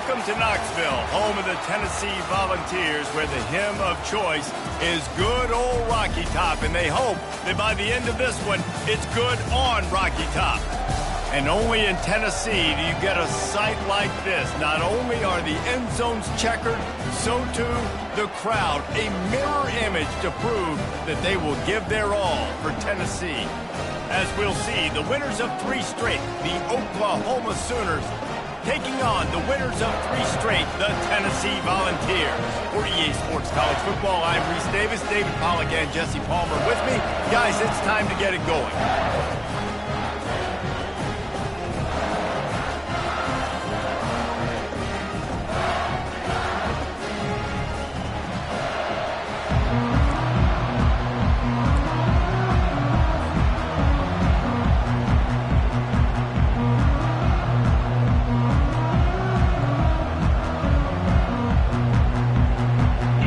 Welcome to Knoxville, home of the Tennessee Volunteers, where the hymn of choice is good old Rocky Top, and they hope that by the end of this one, it's good on Rocky Top. And only in Tennessee do you get a sight like this. Not only are the end zones checkered, so too the crowd, a mirror image to prove that they will give their all for Tennessee. As we'll see, the winners of 3 straight, the Oklahoma Sooners, taking on the winners of 3 straight, the Tennessee Volunteers. For EA Sports College Football, I'm Reese Davis, David Pollack, and Jesse Palmer with me. Guys, it's time to get it going.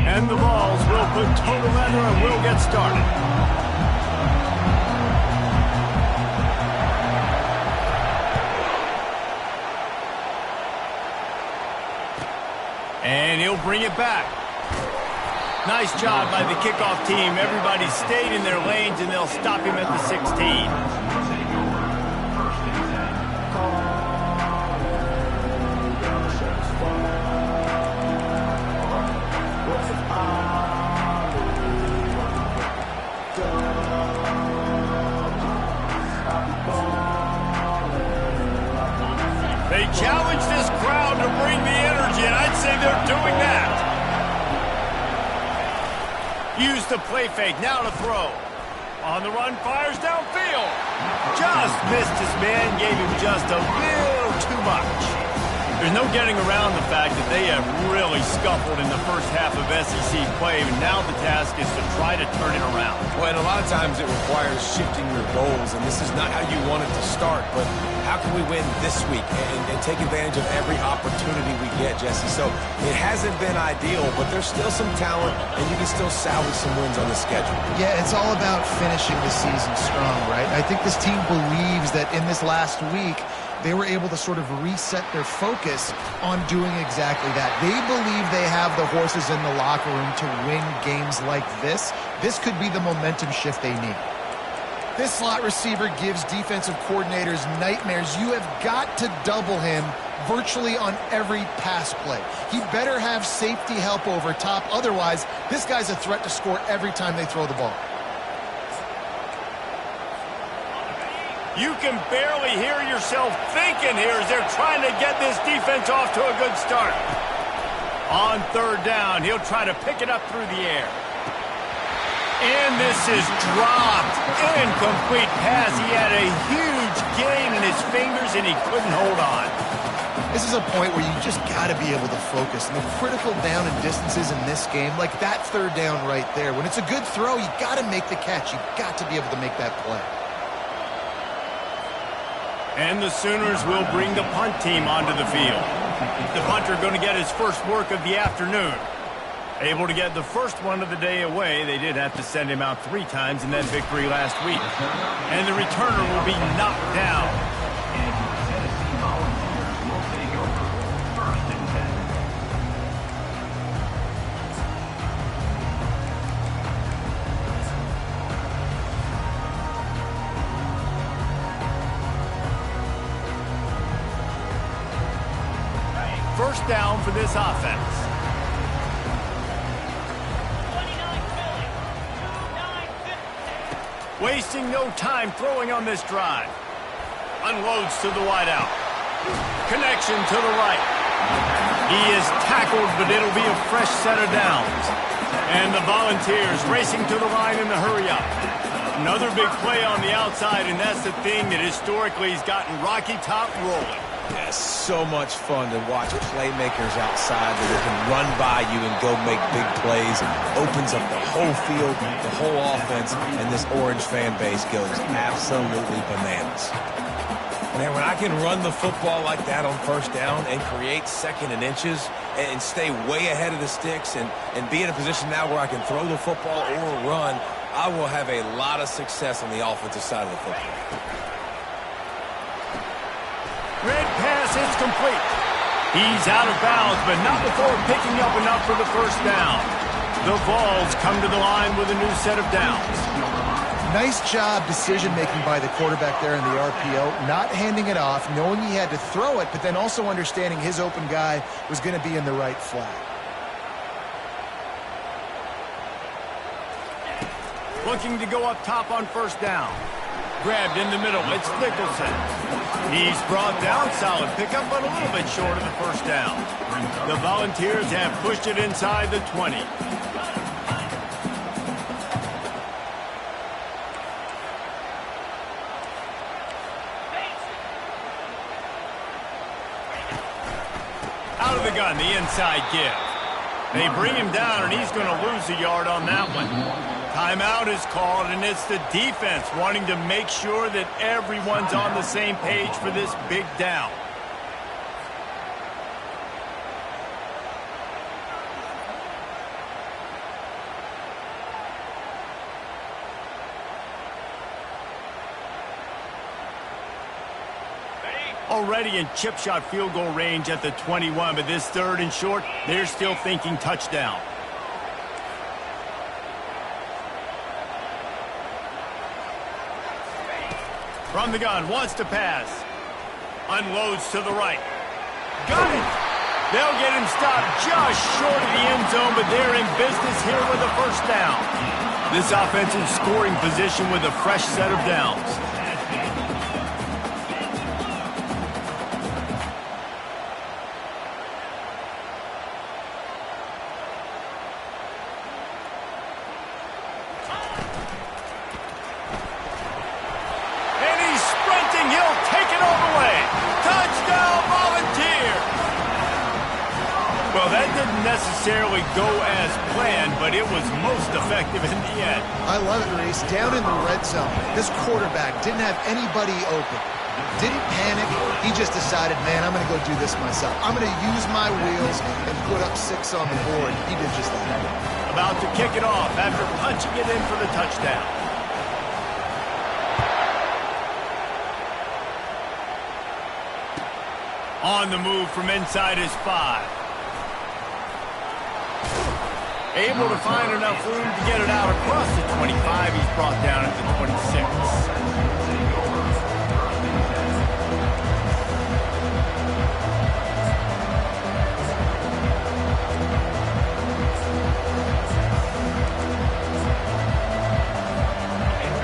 And the balls will put total leather and we'll get started. And he'll bring it back. Nice job by the kickoff team. Everybody stayed in their lanes and they'll stop him at the 16. They challenge this crowd to bring the energy, and I'd say they're doing that. Use the play fake, now to throw. On the run, fires downfield. Just missed his man, gave him just a little too much. There's no getting around the fact that they have really scuffled in the first half of SEC play, and now the task is to try to turn it around. Well, and a lot of times it requires shifting your goals, and this is not how you want it to start, but how can we win this week and take advantage of every opportunity we get, Jesse? So it hasn't been ideal, but there's still some talent, and you can still salvage some wins on the schedule. Yeah, it's all about finishing the season strong, right? I think this team believes that in this last week, they were able to sort of reset their focus on doing exactly that. They believe they have the horses in the locker room to win games like this. This could be the momentum shift they need. This slot receiver gives defensive coordinators nightmares. You have got to double him virtually on every pass play. He better have safety help over top. Otherwise, this guy's a threat to score every time they throw the ball. You can barely hear yourself thinking here as they're trying to get this defense off to a good start. On 3rd down, he'll try to pick it up through the air. And this is dropped. Incomplete pass. He had a huge gain in his fingers and he couldn't hold on. This is a point where you just got to be able to focus. And the critical down and distances in this game, like that 3rd down right there, when it's a good throw, you got to make the catch. You got to be able to make that play. And the Sooners will bring the punt team onto the field. The punter going to get his first work of the afternoon. Able to get the first one of the day away. They did have to send him out 3 times in that victory last week. And the returner will be knocked down. First down for this offense. Wasting no time throwing on this drive. Unloads to the wideout. Connection to the right. He is tackled, but it'll be a fresh set of downs. And the Volunteers racing to the line in the hurry-up. Another big play on the outside, and that's the thing that historically has gotten Rocky Top rolling. Yeah, so much fun to watch playmakers outside that can run by you and go make big plays. It opens up the whole field, the whole offense, and this Orange fan base goes absolutely bananas. Man, when I can run the football like that on 1st down and create 2nd and inches and stay way ahead of the sticks and be in a position now where I can throw the football or run, I will have a lot of success on the offensive side of the football. Red pass is complete. He's out of bounds, but not before picking up enough for the first down. The Vols come to the line with a new set of downs. Nice job decision-making by the quarterback there in the RPO, not handing it off, knowing he had to throw it, but then also understanding his open guy was going to be in the right flat. Looking to go up top on first down. Grabbed in the middle. It's Nicholson. He's brought down. Solid pickup, but a little bit short of the first down. The Volunteers have pushed it inside the 20. Out of the gun, the inside give. They bring him down, and he's going to lose a yard on that one. Timeout is called, and it's the defense wanting to make sure that everyone's on the same page for this big down. Already in chip shot field goal range at the 21, but this third and short, they're still thinking touchdown. From the gun, wants to pass. Unloads to the right. Got it! They'll get him stopped just short of the end zone, but they're in business here with a first down. This offensive scoring position with a fresh set of downs. Necessarily go as planned, but it was most effective in the end. I love it, Reese. Down in the red zone, this quarterback didn't have anybody open. Didn't panic. He just decided, man, I'm going to go do this myself. I'm going to use my wheels and put up 6 on the board. He did just that. About to kick it off after punching it in for the touchdown. On the move from inside his 5. Able to find enough room to get it out across the 25. He's brought down at the 26.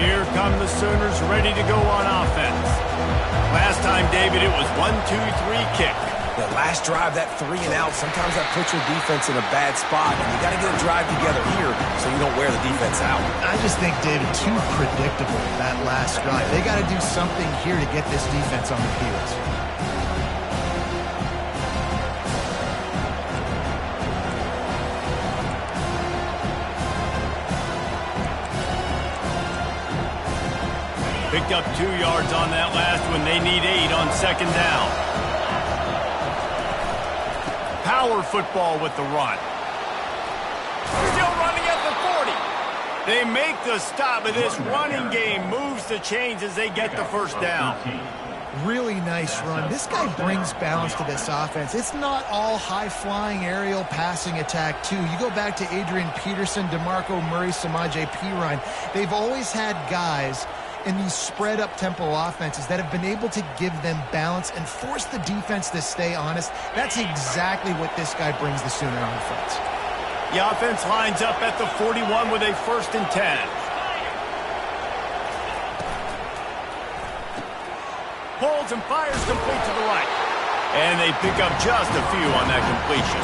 Here come the Sooners ready to go on offense. Last time, David, it was 1-2-3 kick. The last drive, that 3 and out, sometimes that puts your defense in a bad spot, and you got to get a drive together here so you don't wear the defense out. I just think, David, too predictable, that last drive. They got to do something here to get this defense on the field. Picked up 2 yards on that last one. They need 8 on second down. Power football with the run. Still running at the 40. They make the stop, but this running game moves the chains as they get the first down. Really nice run. This guy brings balance to this offense. It's not all high-flying aerial passing attack, too. You go back to Adrian Peterson, DeMarco Murray, Samaje Perine. They've always had guys in these spread-up tempo offenses that have been able to give them balance and force the defense to stay honest. That's exactly what this guy brings the Sooner offense. The offense lines up at the 41 with a 1st and 10. Pulls and fires complete to the right. And they pick up just a few on that completion.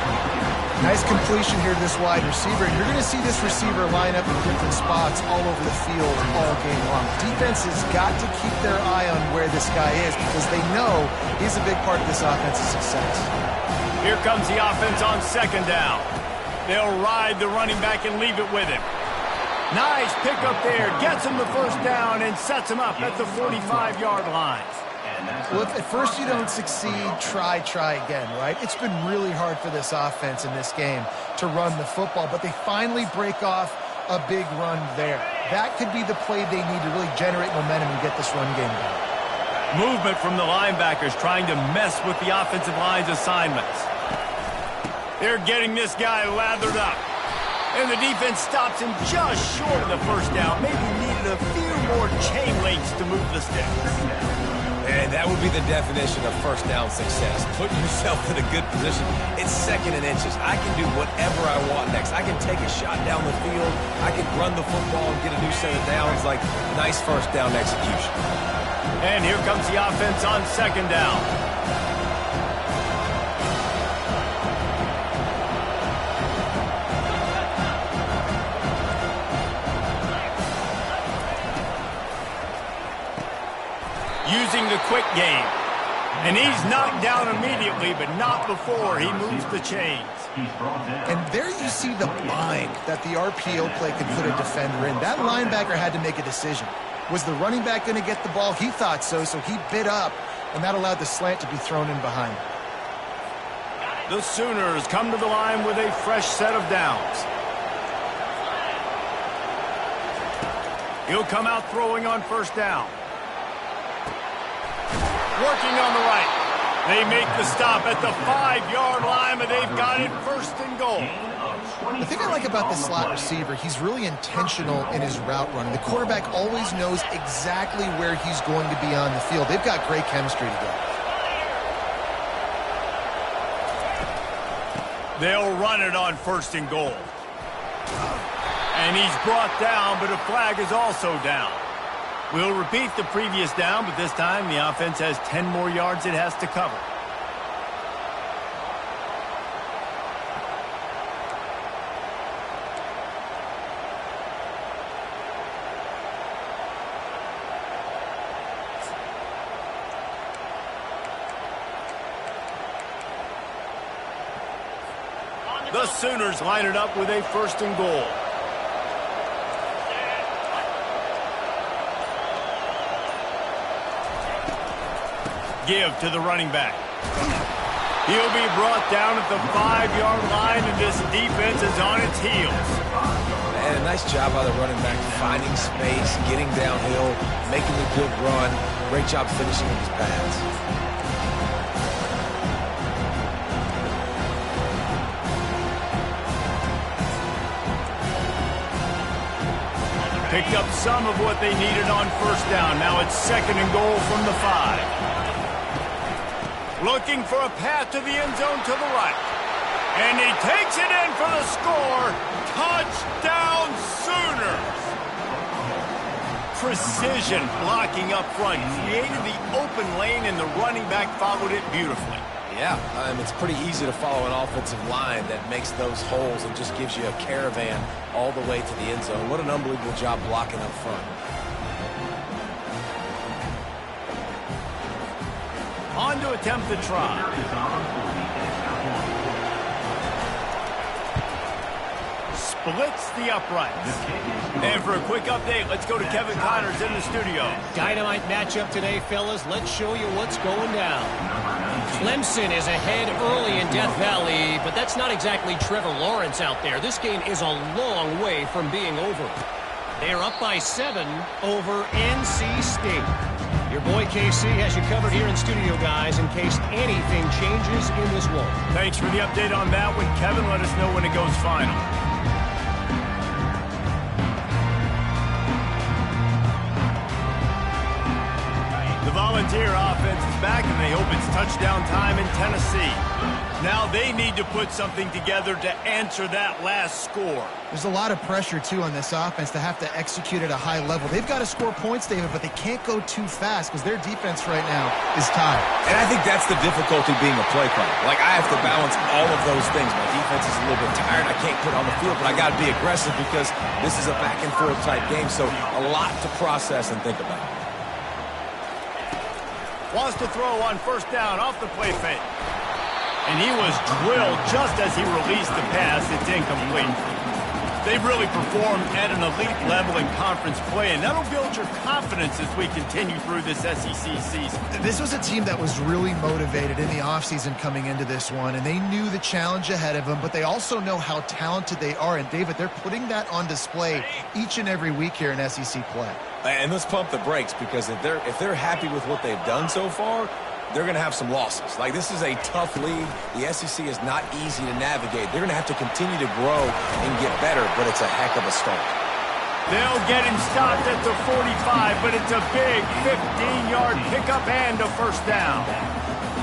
Nice completion here to this wide receiver. And you're going to see this receiver line up in different spots all over the field all game long. Defense has got to keep their eye on where this guy is because they know he's a big part of this offense's success. Here comes the offense on second down. They'll ride the running back and leave it with him. Nice pickup there. Gets him the first down and sets him up at the 45-yard line. Well, if at first you don't succeed, try again, right? It's been really hard for this offense in this game to run the football, but they finally break off a big run there. That could be the play they need to really generate momentum and get this run game going. Movement from the linebackers trying to mess with the offensive line's assignments. They're getting this guy lathered up. And the defense stops him just short of the first down. Maybe needed a few more chain links to move the sticks. And that would be the definition of first down success. Putting yourself in a good position. It's second and inches. I can do whatever I want next. I can take a shot down the field. I can run the football and get a new set of downs. Like, nice first down execution. And here comes the offense on second down. Using the quick game. And he's knocked down immediately, but not before he moves the chains. And there you see the bind that the RPO play could put a defender in. That linebacker had to make a decision. Was the running back going to get the ball? He thought so, so he bit up, and that allowed the slant to be thrown in behind. The Sooners come to the line with a fresh set of downs. He'll come out throwing on first down. Working on the right. They make the stop at the 5-yard line, but they've got it first and goal. The thing I like about the slot receiver, he's really intentional in his route running. The quarterback always knows exactly where he's going to be on the field. They've got great chemistry together. They'll run it on first and goal. And he's brought down, but a flag is also down. We'll repeat the previous down, but this time the offense has 10 more yards it has to cover. The Sooners line it up with a first and goal. Give to the running back. He'll be brought down at the 5-yard line, and this defense is on its heels. And a nice job by the running back, finding space, getting downhill, making a good run. Great job finishing with his pass. Picked up some of what they needed on first down. Now it's second and goal from the 5. Looking for a path to the end zone to the right. And he takes it in for the score. Touchdown Sooners. Precision blocking up front. Created the open lane, and the running back followed it beautifully. Yeah, it's pretty easy to follow an offensive line that makes those holes and just gives you a caravan all the way to the end zone. What an unbelievable job blocking up front. On to attempt the try. Splits the uprights. And for a quick update, let's go to Kevin Connors in the studio. Dynamite matchup today, fellas. Let's show you what's going down. Clemson is ahead early in Death Valley, but that's not exactly Trevor Lawrence out there. This game is a long way from being over. They're up by 7 over NC State. Your boy KC has you covered here in studio, guys, in case anything changes in this one. Thanks for the update on that one, Kevin. Let us know when it goes final. The Volunteer offense is back, and they hope it's touchdown time in Tennessee. Now they need to put something together to answer that last score. There's a lot of pressure, too, on this offense to have to execute at a high level. They've got to score points, David, but they can't go too fast because their defense right now is tired. And I think that's the difficulty being a play caller. Like, I have to balance all of those things. My defense is a little bit tired. I can't put on the field, but I got to be aggressive because this is a back-and-forth type game, so a lot to process and think about. Wants to throw on first down off the play fake. And he was drilled just as he released the pass. It's incomplete. They've really performed at an elite level in conference play, and that'll build your confidence as we continue through this SEC season. This was a team that was really motivated in the offseason coming into this one, and they knew the challenge ahead of them, but they also know how talented they are. And, David, they're putting that on display each and every week here in SEC play. And let's pump the brakes, because if they're happy with what they've done so far, they're going to have some losses. Like, this is a tough league. The SEC is not easy to navigate. They're going to have to continue to grow and get better, but it's a heck of a start. They'll get him stopped at the 45, but it's a big 15-yard pickup and a first down.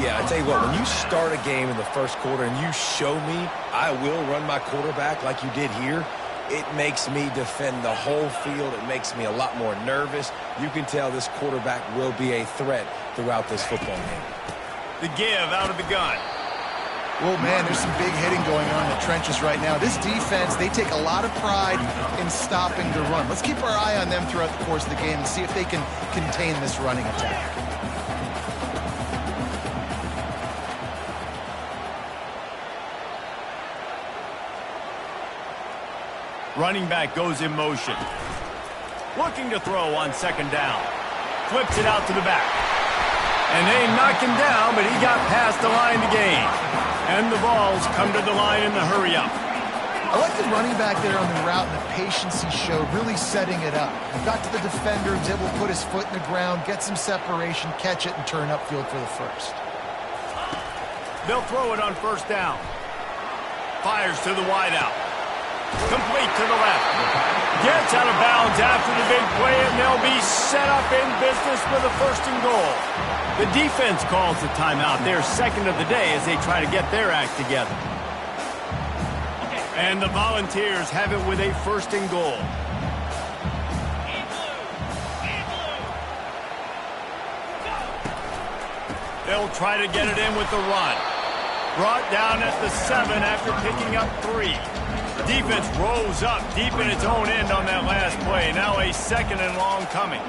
Yeah, I tell you what, when you start a game in the first quarter and you show me I will run my quarterback like you did here, it makes me defend the whole field. It makes me a lot more nervous. You can tell this quarterback will be a threat throughout this football game. The give out of the gun. Oh, man, there's some big hitting going on in the trenches right now. This defense, they take a lot of pride in stopping the run. Let's keep our eye on them throughout the course of the game and see if they can contain this running attack. Running back goes in motion. Looking to throw on second down. Flips it out to the back. And they knock him down, but he got past the line to gain. And the balls come to the line in the hurry-up. I like the running back there on the route and the patience he showed, really setting it up. He got to the defender, was able to put his foot in the ground, get some separation, catch it, and turn upfield for the first. They'll throw it on first down. Fires to the wideout. Complete to the left. Gets out of bounds after the big play, and they'll be set up in business with a first and goal. The defense calls the timeout. Their second of the day as they try to get their act together. And the Volunteers have it with a first and goal. They'll try to get it in with the run. Brought down at the 7 after picking up 3. Defense rolls up deep in its own end on that last play. Now a second and long coming.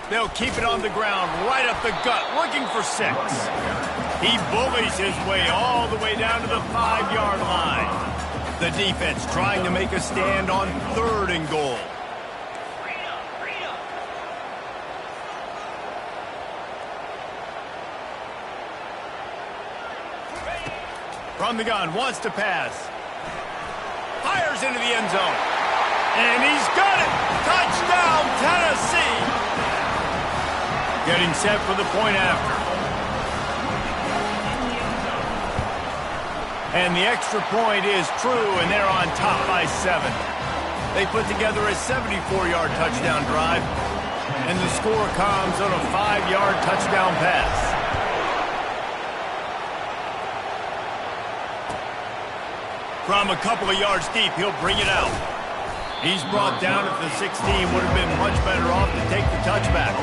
They'll keep it on the ground, right up the gut, looking for 6. He bullies his way all the way down to the 5-yard line. The defense trying to make a stand on third and goal. From the gun, wants to pass. Fires into the end zone. And he's got it! Touchdown, Tennessee! Getting set for the point after. And the extra point is true, and they're on top by 7. They put together a 74-yard touchdown drive, and the score comes on a 5-yard touchdown pass. From a couple of yards deep, he'll bring it out. He's brought down at the 16. Would have been much better off to take the touchback.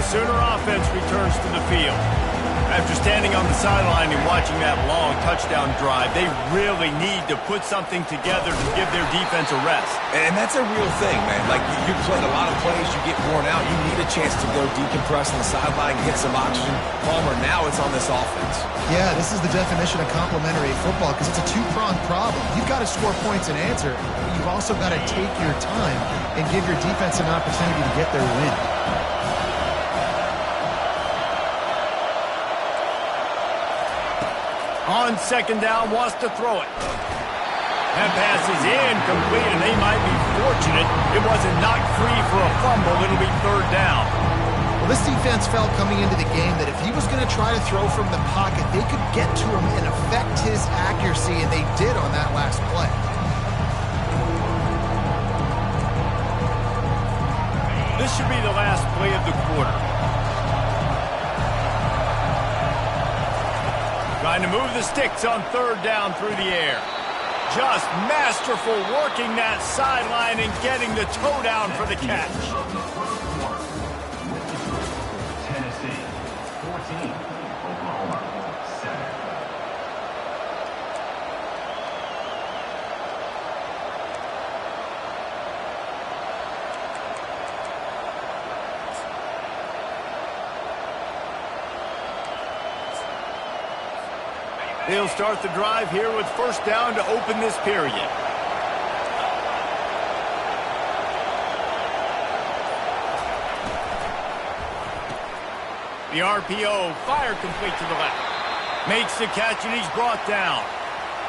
Sooner offense returns to the field. After standing on the sideline and watching that long touchdown drive, they really need to put something together to give their defense a rest. And that's a real thing, man. Like, you played a lot of plays, you get worn out, you need a chance to go decompress on the sideline, get some oxygen. Palmer, now it's on this offense. Yeah, this is the definition of complementary football, because it's a two-pronged problem. You've got to score points and answer, but you've also got to take your time and give your defense an opportunity to get their win. On second down, wants to throw it. That pass is incomplete, and they might be fortunate it wasn't knocked free for a fumble. It'll be third down. Well, this defense felt coming into the game that if he was going to try to throw from the pocket, they could get to him and affect his accuracy, and they did on that last play. This should be the last play of the quarter. Trying to move the sticks on third down through the air. Just masterful working that sideline and getting the toe down for the catch. Tennessee, 14, Oklahoma, 7. They'll start the drive here with first down to open this period. The RPO, fire complete to the left. Makes the catch, and he's brought down.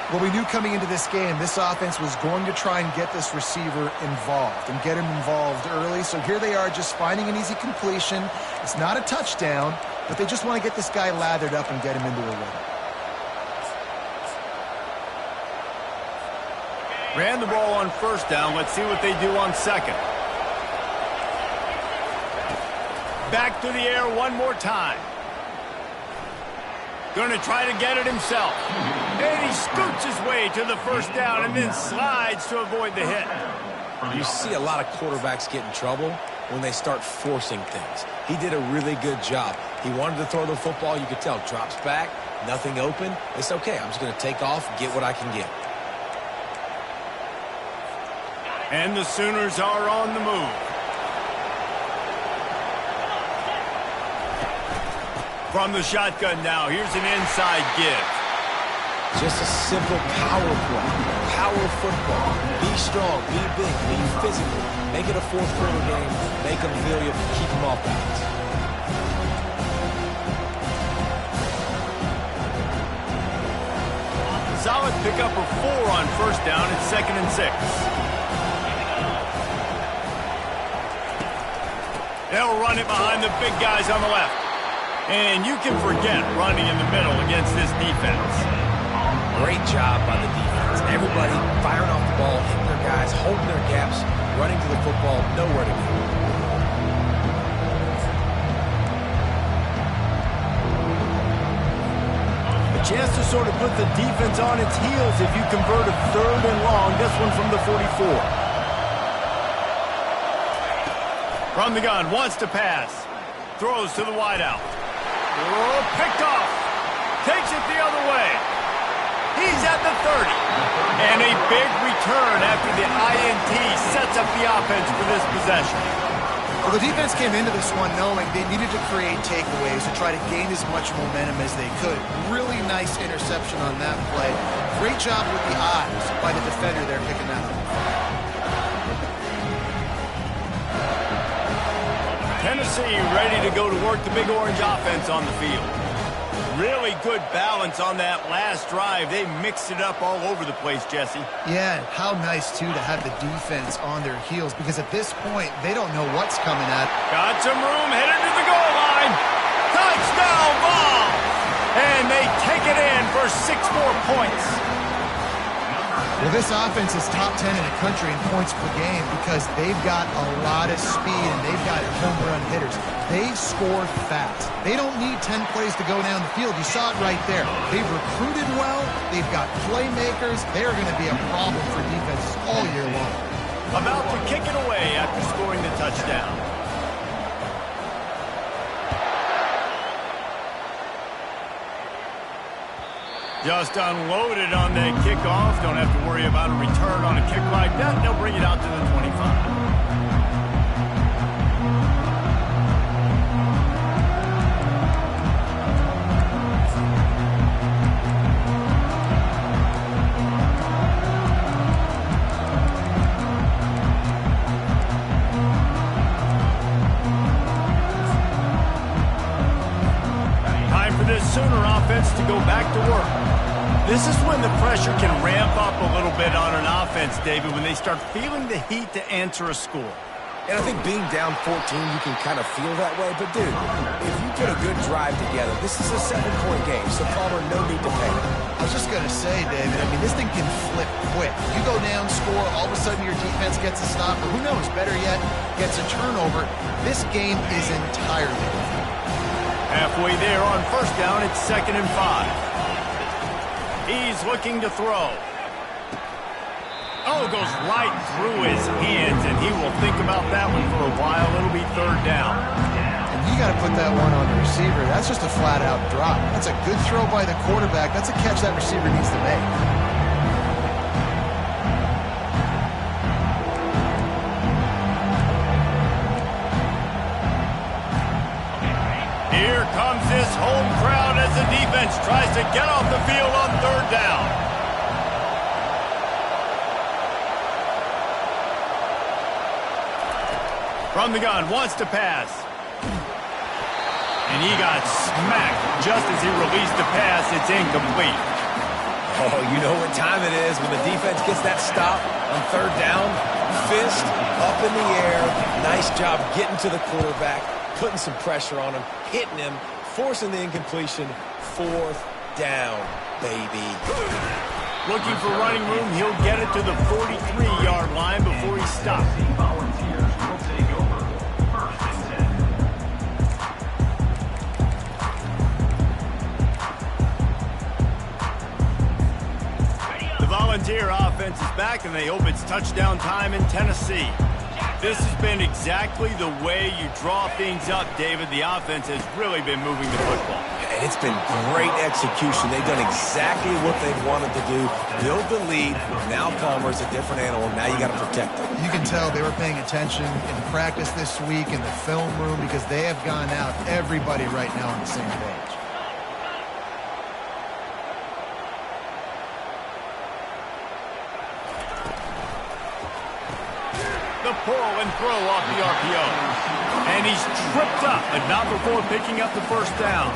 Well, we knew coming into this game, this offense was going to try and get this receiver involved and get him involved early. So here they are just finding an easy completion. It's not a touchdown, but they just want to get this guy lathered up and get him into a rhythm. Ran the ball on first down. Let's see what they do on second. Back to the air one more time. Going to try to get it himself. And he scoots his way to the first down and then slides to avoid the hit. You see a lot of quarterbacks get in trouble when they start forcing things. He did a really good job. He wanted to throw the football. You could tell. Drops back, nothing open. It's okay. I'm just going to take off, get what I can get. And the Sooners are on the move. From the shotgun now, here's an inside give. Just a simple power play. Power football. Be strong, be big, be physical. Make it a fourth quarter game. Make them feel you, keep them off balance. Solid pickup of 4 on first down. It's 2nd and 6. They'll run it behind the big guys on the left. And you can forget running in the middle against this defense. Great job by the defense. Everybody firing off the ball, hitting their guys, holding their gaps, running to the football, nowhere to go. A chance to sort of put the defense on its heels if you convert a 3rd and long. This one from the 44. From the gun, wants to pass. Throws to the wideout. Oh, picked off. Takes it the other way. He's at the 30. And a big return after the INT sets up the offense for this possession. Well, the defense came into this one knowing they needed to create takeaways to try to gain as much momentum as they could. Really nice interception on that play. Great job with the eyes by the defender there picking that up. Tennessee ready to go to work the Big Orange offense on the field. Really good balance on that last drive. They mixed it up all over the place, Jesse. Yeah, how nice, too, to have the defense on their heels because at this point, they don't know what's coming at. Got some room, headed to the goal line. Touchdown ball! And they take it in for 6 more points. Well, this offense is top 10 in the country in points per game because they've got a lot of speed and they've got home run hitters. They score fast. They don't need 10 plays to go down the field. You saw it right there. They've recruited well. They've got playmakers. They're going to be a problem for defenses all year long. About to kick it away after scoring the touchdown. Just unloaded on that kickoff. Don't have to worry about a return on a kick like that. They'll bring it out to the 25. Time for this Sooner offense to go back to work. This is when the pressure can ramp up a little bit on an offense, David, when they start feeling the heat to answer a score. And I think being down 14, you can kind of feel that way. But, dude, if you put a good drive together, this is a 7-point game, so Palmer, no need to panic. I was just going to say, David, I mean, this thing can flip quick. You go down, score, all of a sudden your defense gets a stop, or who knows, better yet, gets a turnover. This game is entirely different. Halfway there on first down, it's 2nd and 5. He's looking to throw. Oh, goes right through his hands, and he will think about that one for a while. It'll be 3rd down. And you got to put that one on the receiver. That's just a flat-out drop. That's a good throw by the quarterback. That's a catch that receiver needs to make. Here comes comes this home crowd as the defense tries to get off the field on third down. From the gun, wants to pass. And he got smacked just as he released the pass. It's incomplete. Oh, you know what time it is when the defense gets that stop on third down. Fist up in the air. Nice job getting to the quarterback, putting some pressure on him, hitting him, forcing the incompletion. Fourth down, baby. Looking for running room, he'll get it to the 43-yard line before he stops. Volunteers will take over. First and 10. The Volunteer offense is back, and they hope it's touchdown time in Tennessee. This has been exactly the way you draw things up, David. The offense has really been moving the football. And it's been great execution. They've done exactly what they've wanted to do. Build the lead. Now Palmer's a different animal. Now you got to protect them. You can tell they were paying attention in practice this week in the film room because they have gone out, everybody right now on the same page. The pull and throw off the RPO. And he's tripped up, but not before picking up the first down.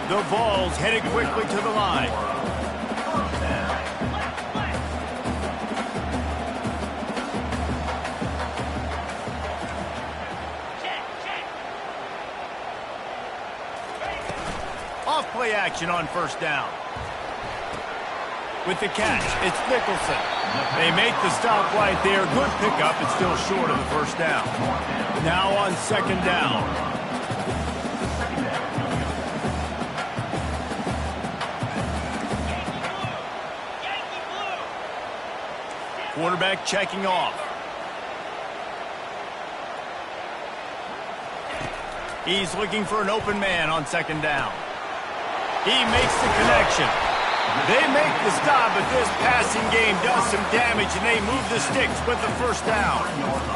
The ball's headed quickly to the line. Off play action on first down. With the catch, it's Nicholson. They make the stop right there. Good pickup. It's still short of the first down. Now on second down. Quarterback checking off. He's looking for an open man on second down. He makes the connection. They make the stop, but this passing game does some damage, and they move the sticks with the first down.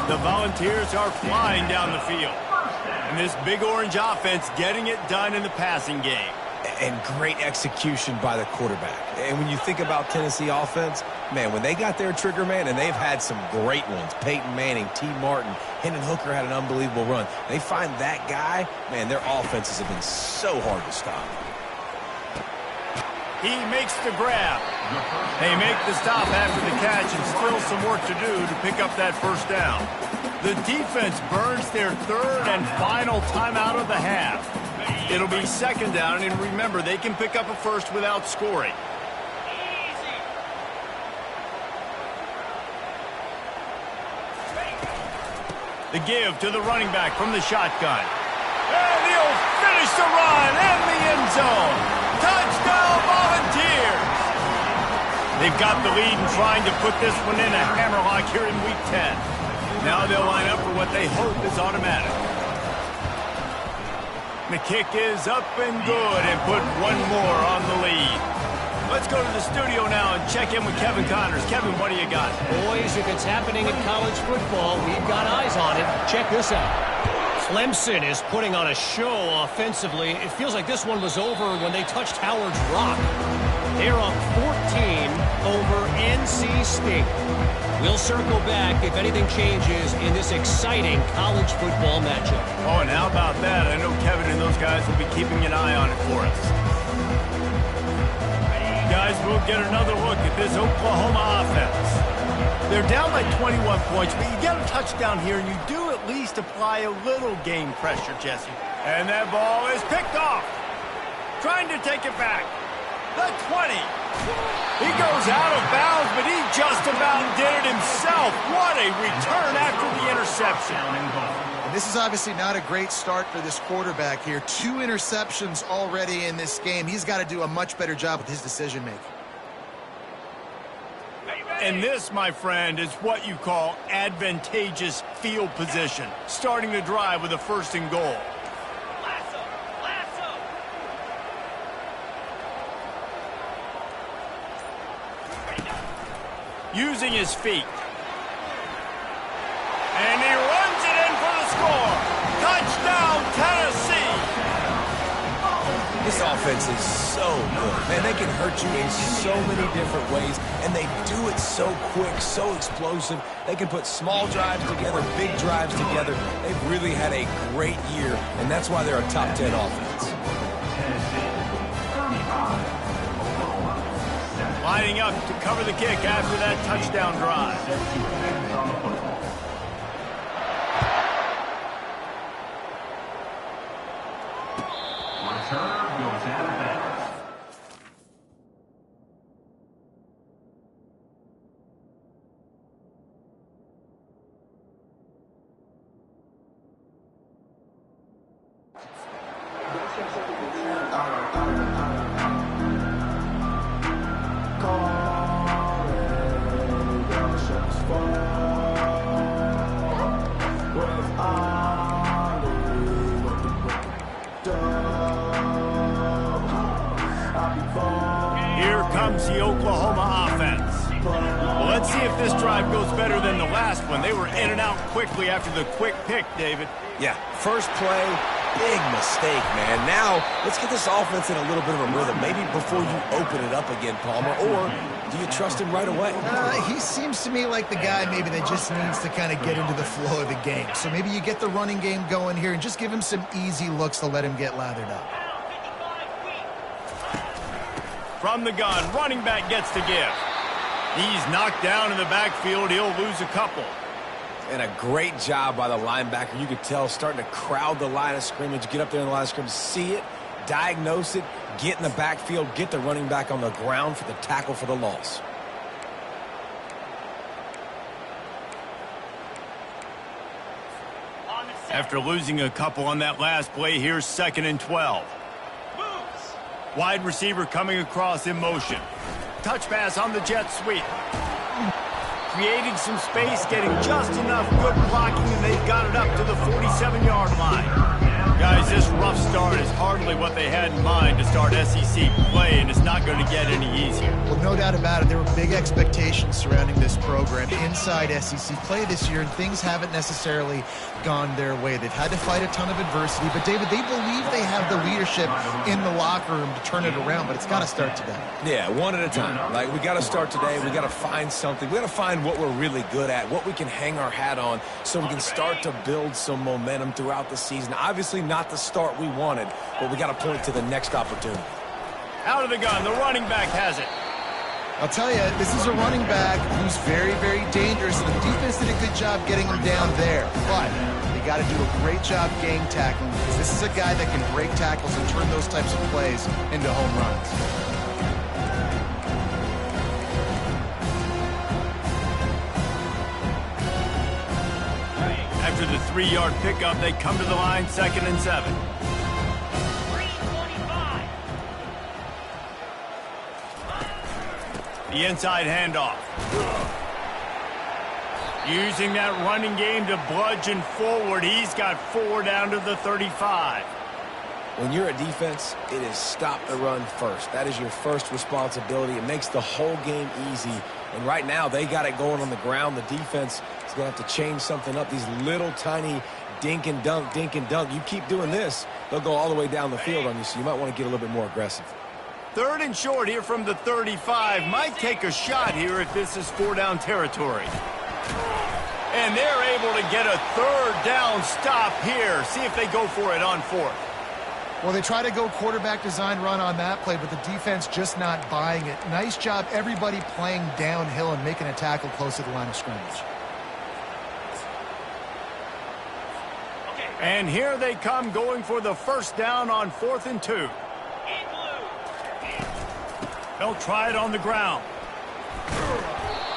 The Volunteers are flying down the field. And this Big Orange offense getting it done in the passing game. And great execution by the quarterback. And when you think about Tennessee offense, man, when they got their trigger man, and they've had some great ones, Peyton Manning, T. Martin, Hendon Hooker had an unbelievable run. They find that guy, man, their offenses have been so hard to stop. He makes the grab. They make the stop after the catch, and still some work to do to pick up that first down. The defense burns their third and final timeout of the half. It'll be second down, and remember, they can pick up a first without scoring. The give to the running back from the shotgun. And he'll finish the run in the end zone. Touchdown, Volunteers! They've got the lead and trying to put this one in a hammerlock here in Week 10. Now they'll line up for what they hope is automatic. The kick is up and good and put one more on the lead. Let's go to the studio now and check in with Kevin Connors. Kevin, what do you got? Boys, if it's happening in college football, we've got eyes on it. Check this out. Clemson is putting on a show offensively. It feels like this one was over when they touched Howard's Rock. They're up 14 over NC State. We'll circle back if anything changes in this exciting college football matchup. Oh, and how about that? I know Kevin and those guys will be keeping an eye on it for us. Guys, we'll get another look at this Oklahoma offense. They're down by 21 points, but you get a touchdown here, and you do at least apply a little game pressure, Jesse. And that ball is picked off. Trying to take it back. The 20. He goes out of bounds, but he just about did it himself. What a return after the interception. And this is obviously not a great start for this quarterback here. 2 interceptions already in this game. He's got to do a much better job with his decision-making. And this, my friend, is what you call advantageous field position. Starting the drive with a first and goal. Using his feet. And he runs it in for the score. Touchdown, Tennessee. This offense is so good. Man, they can hurt you in so many different ways, and they do it so quick, so explosive. They can put small drives together, big drives together. They've really had a great year, and that's why they're a top 10 offense. Lining up to cover the kick after that touchdown drive. Return goes out of bounds. Here comes the Oklahoma offense. Well, let's see if this drive goes better than the last one. They were in and out quickly after the quick pick, David. Yeah, first play, big mistake, man. Now, let's get this offense in a little bit of a rhythm. Maybe before you open it up again, Palmer, or do you trust him right away? He seems to me like the guy maybe that just needs to kind of get into the flow of the game. So maybe you get the running game going here and just give him some easy looks to let him get lathered up. From the gun, running back gets the give. He's knocked down in the backfield. He'll lose a couple. And a great job by the linebacker. You could tell starting to crowd the line of scrimmage, get up there in the line of scrimmage, see it, diagnose it, get in the backfield, get the running back on the ground for the tackle for the loss. After losing a couple on that last play, here's 2nd and 12. Wide receiver coming across in motion. Touch pass on the jet sweep. Creating some space, getting just enough good blocking, and they've got it up to the 47-yard line. Guys, this rough start is hardly what they had in mind to start SEC play, and it's not going to get any easier. Well, no doubt about it. There were big expectations surrounding this program inside SEC play this year, and things haven't necessarily gone their way. They've had to fight a ton of adversity, but David, they believe they have the leadership in the locker room to turn it around, but it's got to start today. Yeah, one at a time. Like, we got to start today. We got to find something. We got to find what we're really good at, what we can hang our hat on, so we can start to build some momentum throughout the season. Obviously, not the start we wanted, but we got to point to the next opportunity. Out of the gun, the running back has it. I'll tell you, this is a running back who's very, very dangerous, and the defense did a good job getting him down there. But they got to do a great job gang tackling, because this is a guy that can break tackles and turn those types of plays into home runs. After the 3-yard pickup, they come to the line, 2nd and 7. The inside handoff. Using that running game to bludgeon forward. He's got 4 down to the 35. When you're a defense, it is stop the run first. That is your first responsibility. It makes the whole game easy. And right now, they got it going on the ground. The defense is going to have to change something up. These little tiny dink and dunk, dink and dunk. You keep doing this, they'll go all the way down the field on you, so you might want to get a little bit more aggressive. 3rd and short here from the 35. Might take a shot here if this is 4-down territory. And they're able to get a 3rd down stop here. See if they go for it on 4th. Well, they try to go quarterback design run on that play, but the defense just not buying it. Nice job, everybody playing downhill and making a tackle close to the line of scrimmage. And here they come going for the 1st down on 4th and 2. They'll try it on the ground.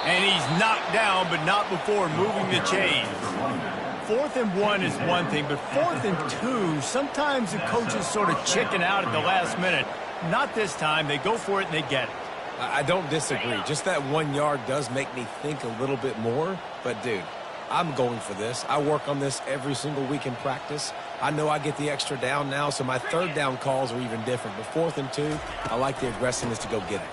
And he's knocked down, but not before moving the chains. 4th and 1 is one thing, but 4th and 2, sometimes the coaches sort of chicken out at the last minute. Not this time. They go for it and they get it. I don't disagree. Just that 1 yard does make me think a little bit more. But, dude, I'm going for this. I work on this every single week in practice. I know I get the extra down now, so my 3rd down calls are even different. But 4th and 2, I like the aggressiveness to go get it.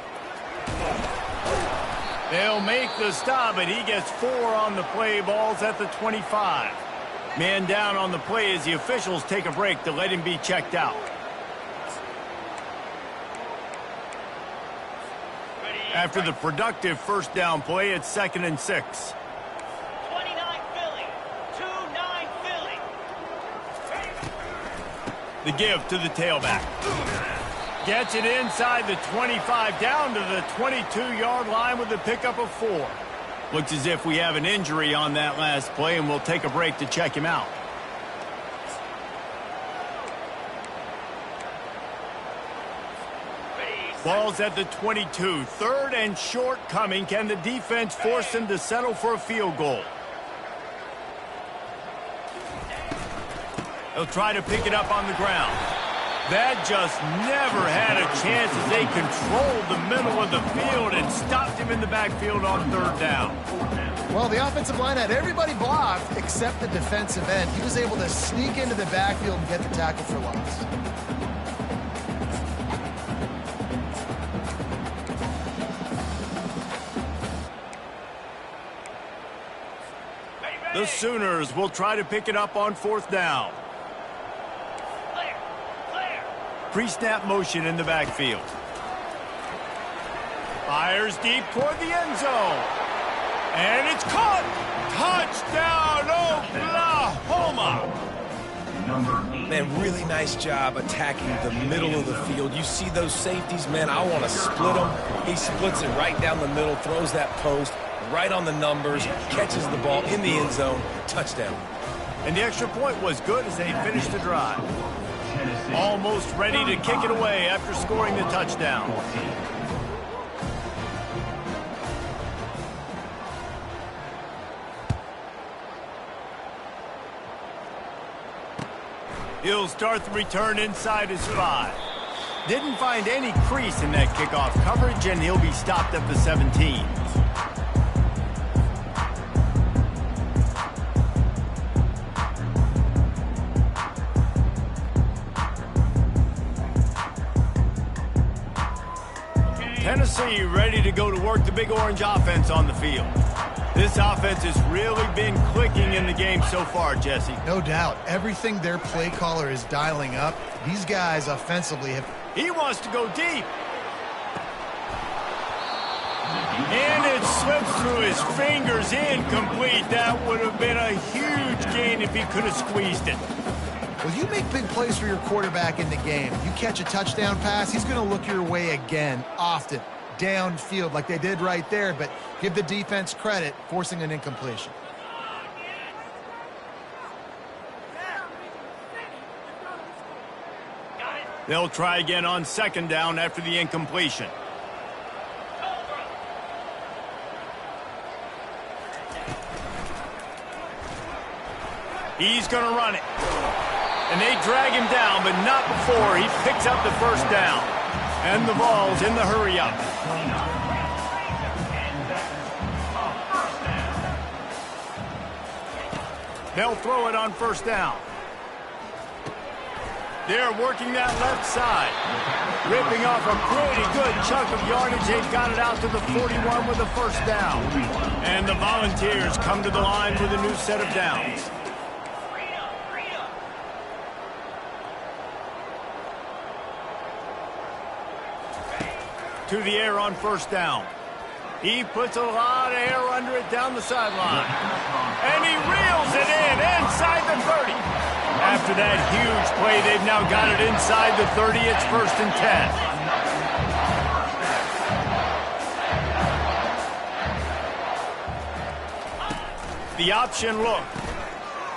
They'll make the stop, and he gets 4 on the play. Ball's at the 25. Man down on the play as the officials take a break to let him be checked out. After the productive first down play, it's 2nd and 6. 29 Philly. 2-9 Philly. The give to the tailback. Gets it inside the 25, down to the 22-yard line with a pickup of 4. Looks as if we have an injury on that last play, and we'll take a break to check him out. Ball's at the 22. 3rd and short coming. Can the defense force them to settle for a field goal? They'll try to pick it up on the ground. That just never had a chance as they controlled the middle of the field and stopped him in the backfield on 3rd down. Well, the offensive line had everybody blocked except the defensive end. He was able to sneak into the backfield and get the tackle for loss. The Sooners will try to pick it up on 4th down. Pre-snap motion in the backfield. Fires deep toward the end zone. And it's caught. Touchdown, Oklahoma. Man, really nice job attacking the middle of the field. You see those safeties, man, I want to split them. He splits it right down the middle, throws that post right on the numbers, catches the ball in the end zone, touchdown. And the extra point was good as they finished the drive. Almost ready to kick it away after scoring the touchdown. He'll start the return inside his 5. Didn't find any crease in that kickoff coverage, and he'll be stopped at the 17. Tennessee ready to go to work the Big Orange offense on the field. This offense has really been clicking in the game so far, Jesse. No doubt. Everything their play caller is dialing up, these guys offensively have... He wants to go deep. And it slips through his fingers, incomplete. That would have been a huge gain if he could have squeezed it. Well, you make big plays for your quarterback in the game. You catch a touchdown pass, he's going to look your way again, often, downfield like they did right there, but give the defense credit, forcing an incompletion. They'll try again on 2nd down after the incompletion. He's going to run it. And they drag him down, but not before he picks up the first down. And the Vols in the hurry-up. They'll throw it on 1st down. They're working that left side. Ripping off a pretty good chunk of yardage. They've got it out to the 41 with the 1st down. And the Volunteers come to the line with a new set of downs. To the air on 1st down. He puts a lot of air under it down the sideline. And he reels it in inside the 30. After that huge play, they've now got it inside the 30. It's 1st and 10. The option look.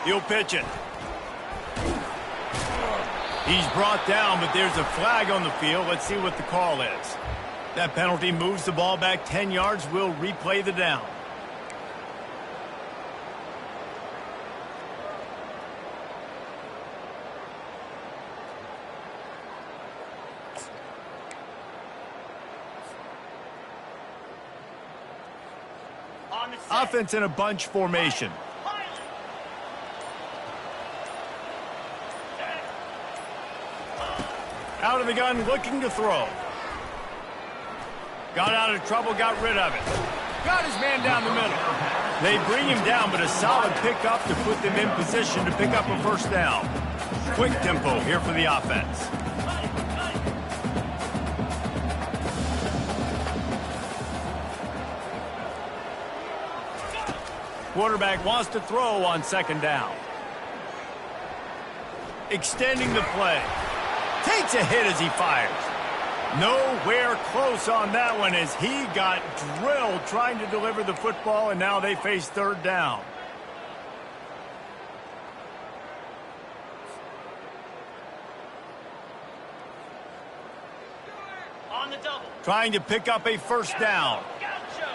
He'll pitch it. He's brought down, but there's a flag on the field. Let's see what the call is. That penalty moves the ball back 10 yards. We'll replay the down. Offense in a bunch formation. Out of the gun, looking to throw. Got out of trouble, got rid of it. Got his man down the middle. They bring him down, but a solid pickup to put them in position to pick up a 1st down. Quick tempo here for the offense. Quarterback wants to throw on second down. Extending the play. Takes a hit as he fires. Nowhere close on that one as he got drilled trying to deliver the football, and now they face third down. On the double. Trying to pick up a first down. Gaucho.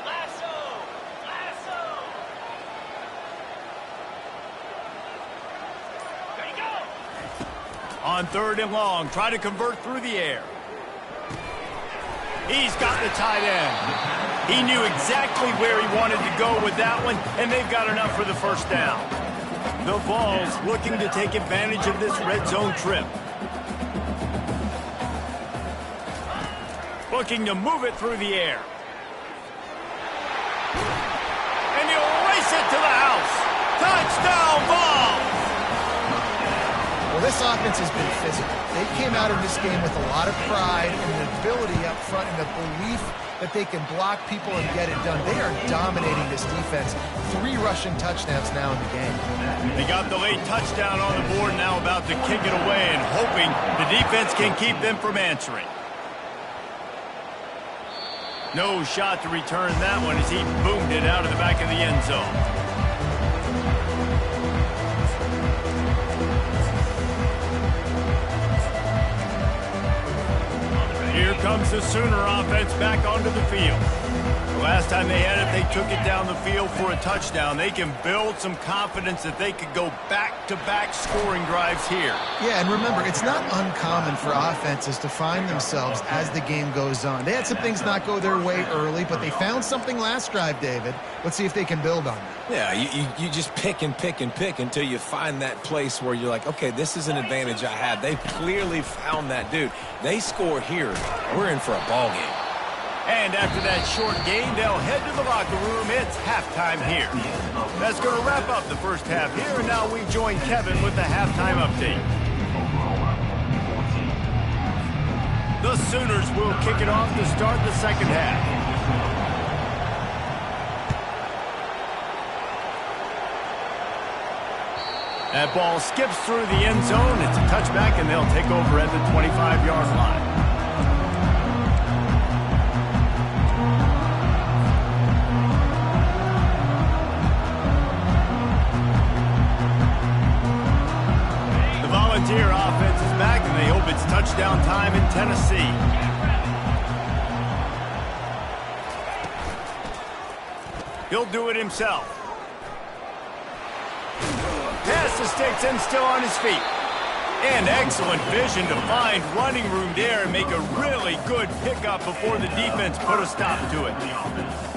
Lasso. Lasso. There you go. On third and long, try to convert through the air. He's got the tight end. He knew exactly where he wanted to go with that one, and they've got enough for the first down. The Vols looking to take advantage of this red zone trip. Looking to move it through the air. And he'll race it to the house. Touchdown, Vols! Well, this offense has been physical. They came out of this game with a lot of pride and an ability up front and the belief that they can block people and get it done. They are dominating this defense. 3 rushing touchdowns now in the game. They got the late touchdown on the board, now about to kick it away and hoping the defense can keep them from answering. No shot to return that one as he boomed it out of the back of the end zone. Here comes the Sooner offense back onto the field. The last time they had it, they took it down the field for a touchdown. They can build some confidence that they could go back-to-back scoring drives here. Yeah, and remember, it's not uncommon for offenses to find themselves as the game goes on. They had some things not go their way early, but they found something last drive, David. Let's see if they can build on that. Yeah, you just pick and pick and pick until you find that place where you're like, okay, this is an advantage I have. They've clearly found that, dude. They score here, we're in for a ball game. And after that short gain, they'll head to the locker room. It's halftime here. That's going to wrap up the first half here, and now we join Kevin with the halftime update. The Sooners will kick it off to start the second half. That ball skips through the end zone. It's a touchback, and they'll take over at the 25-yard line. Volunteer offense is back, and they hope it's touchdown time in Tennessee. He'll do it himself. Pass the sticks and still on his feet. And excellent vision to find running room there and make a really good pickup before the defense put a stop to it.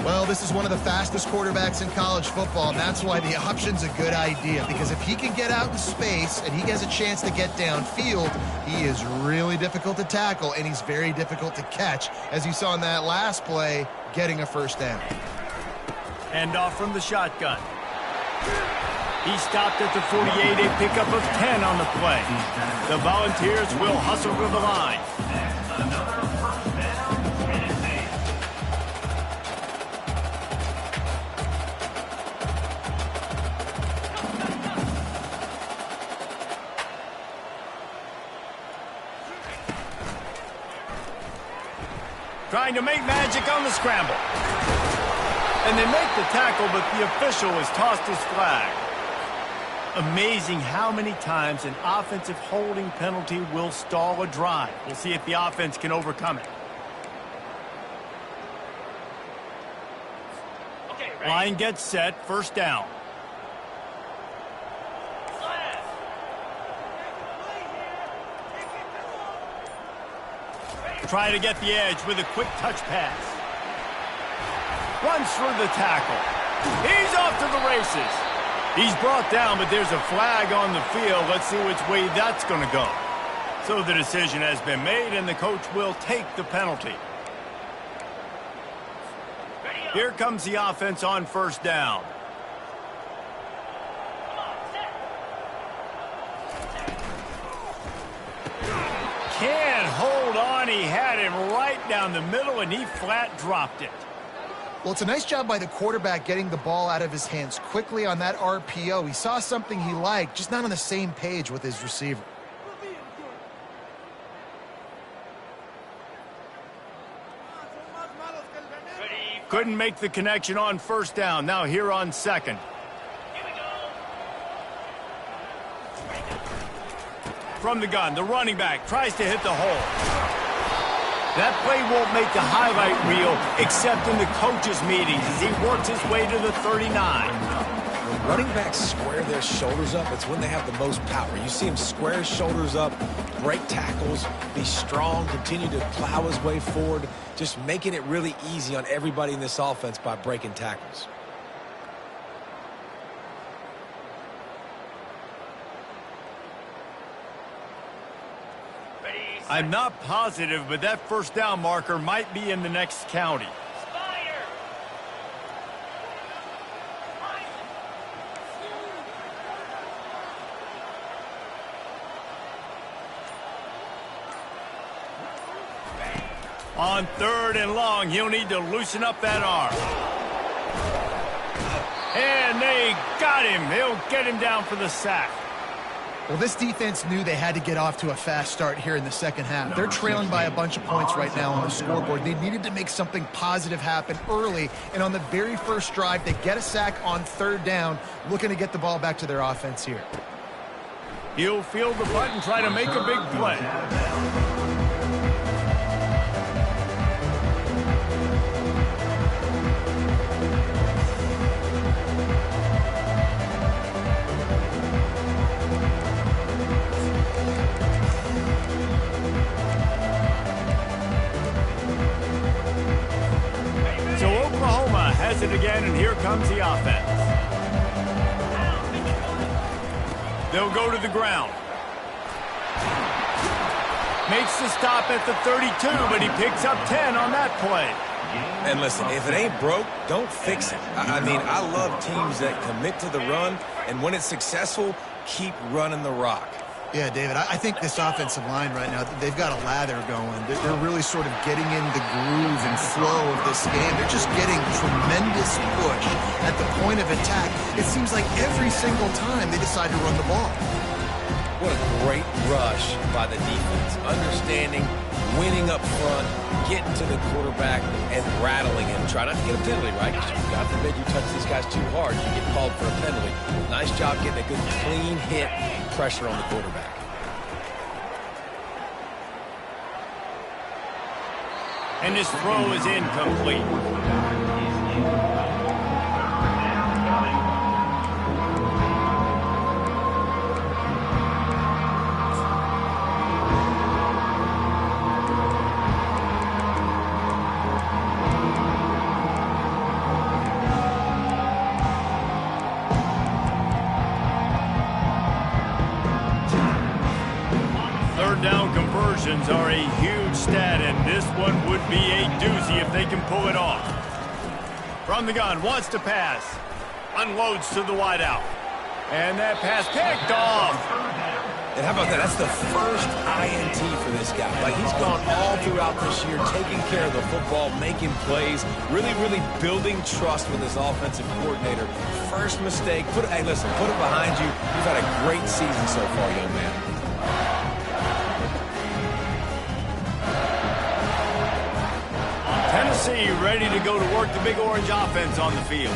Well, this is one of the fastest quarterbacks in college football, and that's why the option's a good idea, because if he can get out in space and he has a chance to get downfield, he is really difficult to tackle, and he's very difficult to catch, as you saw in that last play, getting a first down. And off from the shotgun. He stopped at the 48, a pickup of 10 on the play. The Volunteers will hustle to the line. Trying to make magic on the scramble. And they make the tackle, but the official has tossed his flag. Amazing how many times an offensive holding penalty will stall a drive. We'll see if the offense can overcome it. Okay, ready? Line gets set, first down. Try to get the edge with a quick touch pass. Runs through the tackle. He's off to the races. He's brought down, but there's a flag on the field. Let's see which way that's going to go. So the decision has been made, and the coach will take the penalty. Here comes the offense on first down. Can't hold on. He had him right down the middle, and he flat dropped it. Well, it's a nice job by the quarterback getting the ball out of his hands quickly on that RPO. He saw something he liked, just not on the same page with his receiver. Couldn't make the connection on first down. Now here on second. From the gun, the running back tries to hit the hole. That play won't make the highlight reel except in the coaches' meetings as he works his way to the 39. When running backs square their shoulders up, it's when they have the most power. You see him square his shoulders up, break tackles, be strong, continue to plow his way forward, just making it really easy on everybody in this offense by breaking tackles. I'm not positive, but that first down marker might be in the next county. On third and long, he'll need to loosen up that arm. And they got him. He'll get him down for the sack. Well, this defense knew they had to get off to a fast start here in the second half. They're trailing by a bunch of points right now on the scoreboard. They needed to make something positive happen early, and on the very first drive, they get a sack on third down, looking to get the ball back to their offense here. He'll field the punt and try to make a big play. It again, and here comes the offense. They'll go to the ground. Makes the stop at the 32, but he picks up 10 on that play. And listen, if it ain't broke, don't fix it. I mean, I love teams that commit to the run, and when it's successful, keep running the rock. Yeah, David, I think this offensive line right now, they've got a lather going. They're really sort of getting in the groove and flow of this game. They're just getting tremendous push at the point of attack. It seems like every single time they decide to run the ball. What a great rush by the defense. Understanding, winning up front, getting to the quarterback, and rattling him. Try not to get a penalty, right? Because God forbid you touch these guys too hard, you get called for a penalty. Nice job getting a good clean hit, pressure on the quarterback. And his throw is incomplete. Are a huge stat, and this one would be a doozy if they can pull it off. From the gun, wants to pass. Unloads to the wideout. And that pass picked off. And how about that? That's the first INT for this guy. Like, he's gone all throughout this year, taking care of the football, making plays, really building trust with his offensive coordinator. First mistake, hey, listen, put it behind you. You've had a great season so far, young man. Tennessee ready to go to work the Big Orange offense on the field.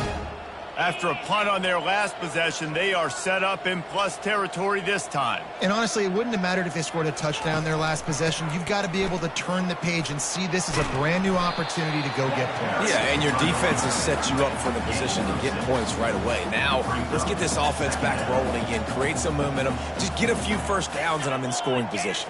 After a punt on their last possession, they are set up in plus territory this time. And honestly, it wouldn't have mattered if they scored a touchdown their last possession. You've got to be able to turn the page and see this as a brand new opportunity to go get points. Yeah, and your defense has set you up for the position to get points right away. Now, let's get this offense back rolling again, create some momentum, just get a few first downs, and I'm in scoring position.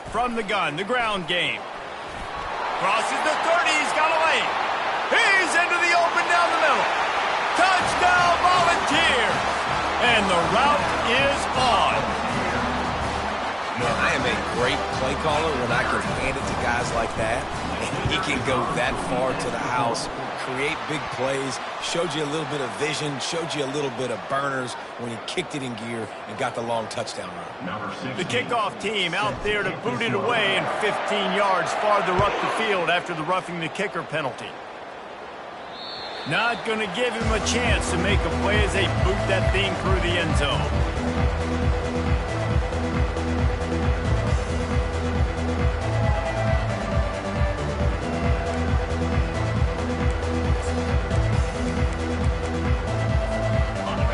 From the gun, the ground game. Crosses the 30, he's got a lane. He's into the open down the middle. Touchdown Volunteers! And the route is on. Man, I am a great play caller when I can hand it to guys like that. And he can go that far to the house, create big plays, showed you a little bit of vision, showed you a little bit of burners when he kicked it in gear and got the long touchdown run. The kickoff team out there to boot it away and 15 yards farther up the field after the roughing the kicker penalty. Not going to give him a chance to make a play as they boot that thing through the end zone.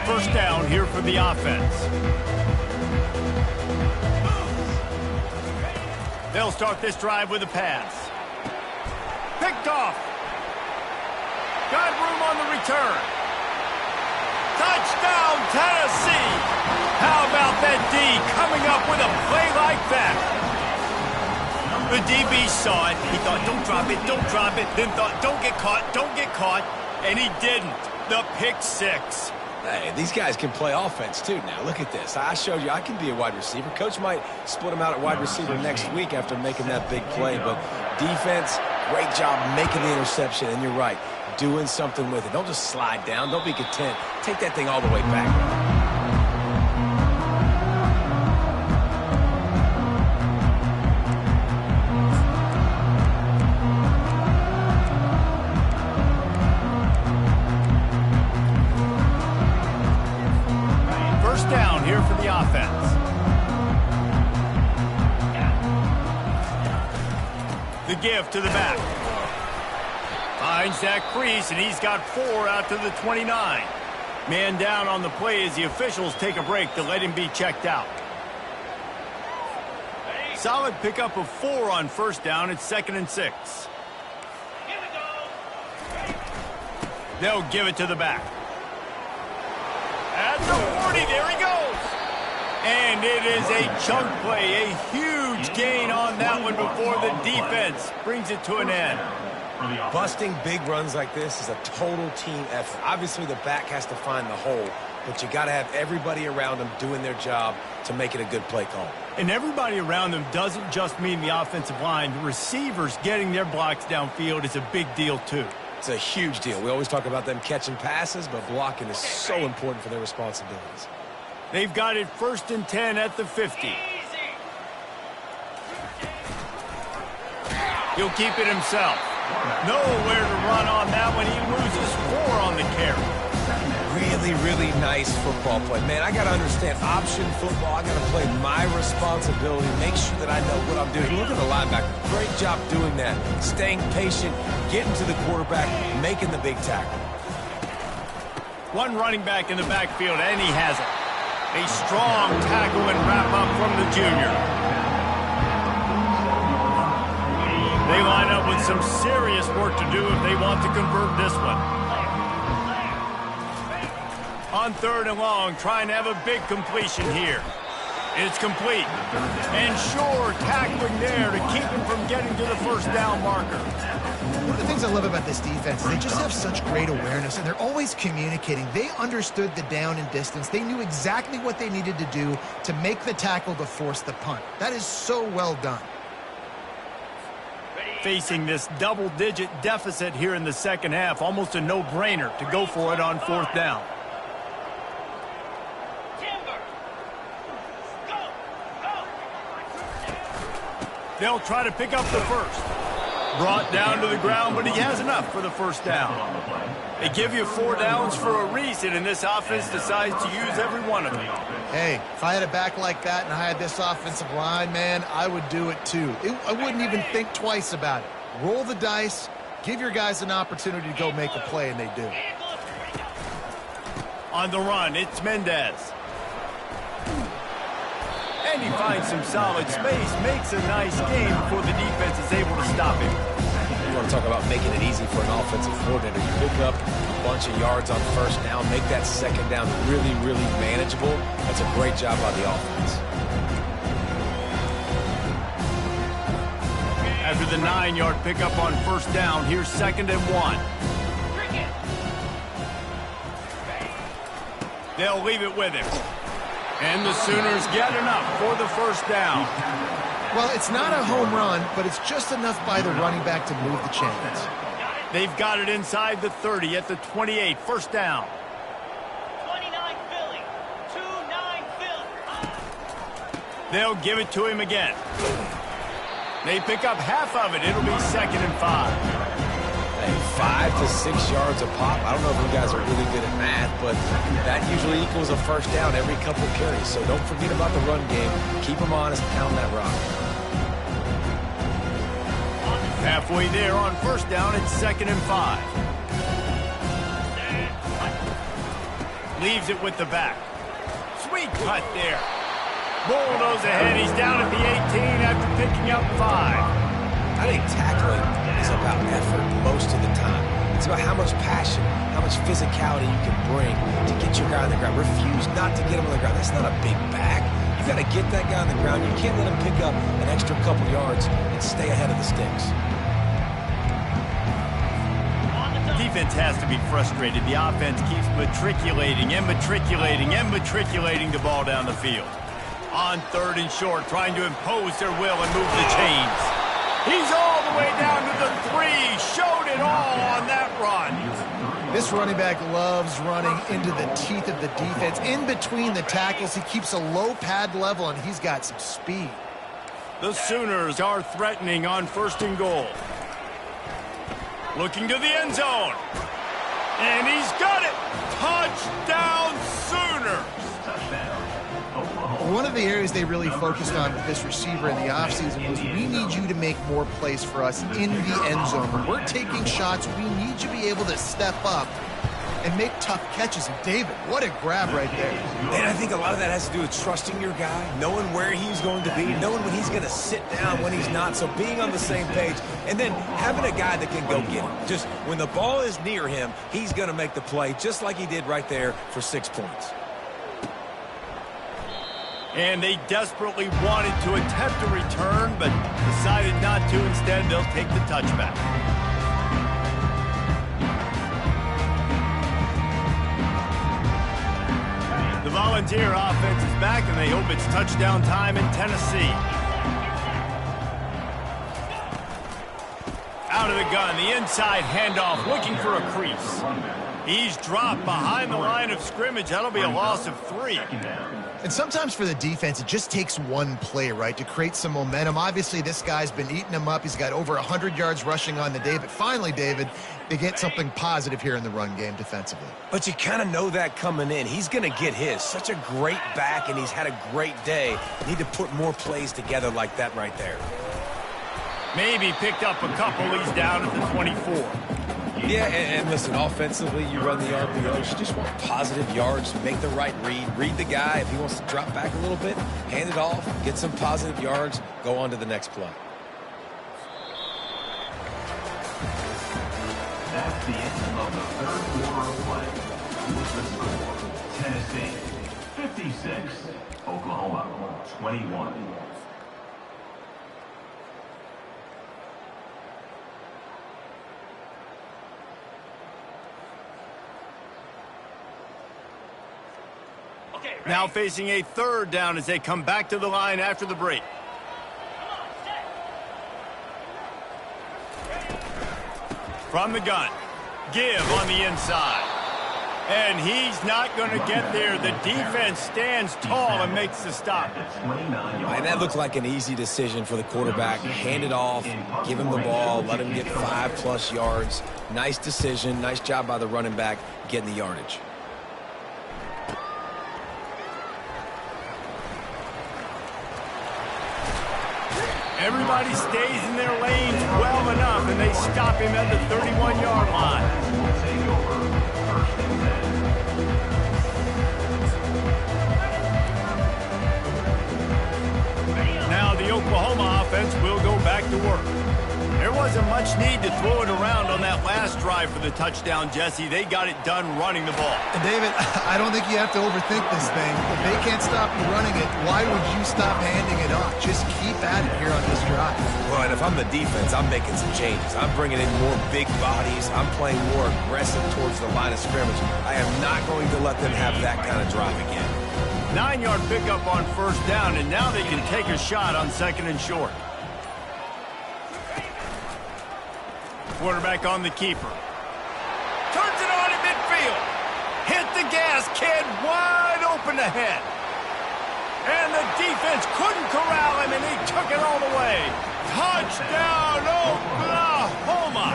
First down here for the offense. They'll start this drive with a pass. Picked off. Got room on the return. Touchdown, Tennessee. How about that D coming up with a play like that? The DB saw it. He thought, don't drop it, don't drop it. Then thought, don't get caught. And he didn't. The pick six. Hey, these guys can play offense, too, now. Look at this. I showed you I can be a wide receiver. Coach might split him out at wide receiver next week after making that big play. But defense, great job making the interception. And you're right, doing something with it. Don't just slide down. Don't be content. Take that thing all the way back. Down here for the offense. The give to the back. Finds that crease, and he's got 4 out to the 29. Man down on the play as the officials take a break to let him be checked out. Solid pickup of 4 on first down. It's 2nd and 6. They'll give it to the back. At the 40, there he goes. And it is a chunk play, a huge gain on that one before the defense brings it to an end. Busting big runs like this is a total team effort. Obviously, the back has to find the hole, but you got to have everybody around them doing their job to make it a good play call. And everybody around them doesn't just mean the offensive line. The receivers getting their blocks downfield is a big deal, too. It's a huge deal. We always talk about them catching passes, but blocking is so important for their responsibilities. They've got it 1st and 10 at the 50. He'll keep it himself. Nowhere to run on that one. He loses 4 on the carry. Really, really nice football play. Man, I got to understand option football. I got to play my responsibility, make sure that I know what I'm doing. Look at the linebacker. Great job doing that. Staying patient, getting to the quarterback, making the big tackle. One running back in the backfield, and he has it. A strong tackle and wrap-up from the junior. They line up with some serious work to do if they want to convert this one. On 3rd and long, trying to have a big completion here. It's complete. And sure, tackling there to keep him from getting to the first down marker. One of the things I love about this defense is they just have such great awareness, and they're always communicating. They understood the down and distance. They knew exactly what they needed to do to make the tackle to force the punt. That is so well done. Facing this double-digit deficit here in the second half, almost a no-brainer to go for it on 4th down. They'll try to pick up the first. Brought down to the ground, but he has enough for the first down. They give you 4 downs for a reason, and this offense decides to use every one of them. Hey, if I had a back like that and I had this offensive line, man, I would do it too. I wouldn't even think twice about it. Roll the dice, give your guys an opportunity to go make a play, and they do. On the run, it's Mendez. And he finds some solid space, makes a nice game before the defense is able to stop him. You want to talk about making it easy for an offensive coordinator. You pick up a bunch of yards on first down, make that second down really, really manageable. That's a great job by the offense. After the 9-yard pickup on first down, here's 2nd and 1. They'll leave it with him. And the Sooners get enough for the first down. Well, it's not a home run, but it's just enough by the running back to move the chains. They've got it inside the 30 at the 28. First down. 29 Philly. 2-9 Philly. They'll give it to him again. They pick up half of it. It'll be 2nd and 5. Hey, 5 to 6 yards a pop. I don't know if you guys are really good at math, but that usually equals a first down every couple carries. So don't forget about the run game. Keep them honest, pound that rock. Halfway there on first down, it's 2nd and 5. Leaves it with the back. Sweet cut there. Bulldoze ahead. He's down at the 18 after picking up 5. I think tackling is about effort most of the time. It's about how much passion, how much physicality you can bring to get your guy on the ground. Refuse not to get him on the ground. That's not a big back. You got to get that guy on the ground. You can't let him pick up an extra couple yards and stay ahead of the sticks. Defense has to be frustrated. The offense keeps matriculating and matriculating and matriculating the ball down the field. On 3rd and short, trying to impose their will and move the chains. He's all the way down to the 3. Showed it all on that run. This running back loves running into the teeth of the defense. In between the tackles, he keeps a low pad level, and he's got some speed. The Sooners are threatening on 1st and goal. Looking to the end zone. And he's got it. Touchdown Sooners. One of the areas they really focused on with this receiver in the offseason was we need you to make more plays for us in the end zone. When we're taking shots, we need you to be able to step up and make tough catches. And David, what a grab right there. And I think a lot of that has to do with trusting your guy, knowing where he's going to be, knowing when he's going to sit down, when he's not. So being on the same page, and then having a guy that can go get him. Just when the ball is near him, he's going to make the play, just like he did right there for 6 points. And they desperately wanted to attempt a return, but decided not to. Instead, they'll take the touchback. The Volunteer offense is back, and they hope it's touchdown time in Tennessee. Out of the gun, the inside handoff, looking for a crease. He's dropped behind the line of scrimmage. That'll be a loss of 3. And sometimes for the defense, it just takes one play, right, to create some momentum. Obviously, this guy's been eating him up. He's got over 100 yards rushing on the day. But finally, David, they get something positive here in the run game defensively. But you kind of know that coming in. He's going to get his. Such a great back, and he's had a great day. Need to put more plays together like that right there. Maybe picked up a couple. He's down at the 24. Yeah, and listen, offensively, you run the RPOs. You just want positive yards, make the right read the guy. If he wants to drop back a little bit, hand it off, get some positive yards, go on to the next play. That's the end of the 3rd quarter of play. With the score, Tennessee 56, Oklahoma 21. Now facing a 3rd down as they come back to the line after the break. From the gun. Give on the inside. And he's not going to get there. The defense stands tall and makes the stop. And that looked like an easy decision for the quarterback. Hand it off, give him the ball, let him get 5+ yards. Nice decision. Nice job by the running back getting the yardage. Everybody stays in their lanes well enough, and they stop him at the 31-yard line. Now the Oklahoma offense will go back to work. There wasn't much need to throw it around on that last drive for the touchdown, Jesse. They got it done running the ball. And David, I don't think you have to overthink this thing. If they can't stop you running it, why would you stop handing it off? Just keep at it here on this drive. Well, and if I'm the defense, I'm making some changes. I'm bringing in more big bodies. I'm playing more aggressive towards the line of scrimmage. I am not going to let them have that kind of drive again. 9-yard pickup on first down, and now they can take a shot on 2nd and short. Quarterback on the keeper. Turns it on in midfield. Hit the gas, kid. Wide open ahead. And the defense couldn't corral him, and he took it all the way. Touchdown, Oklahoma!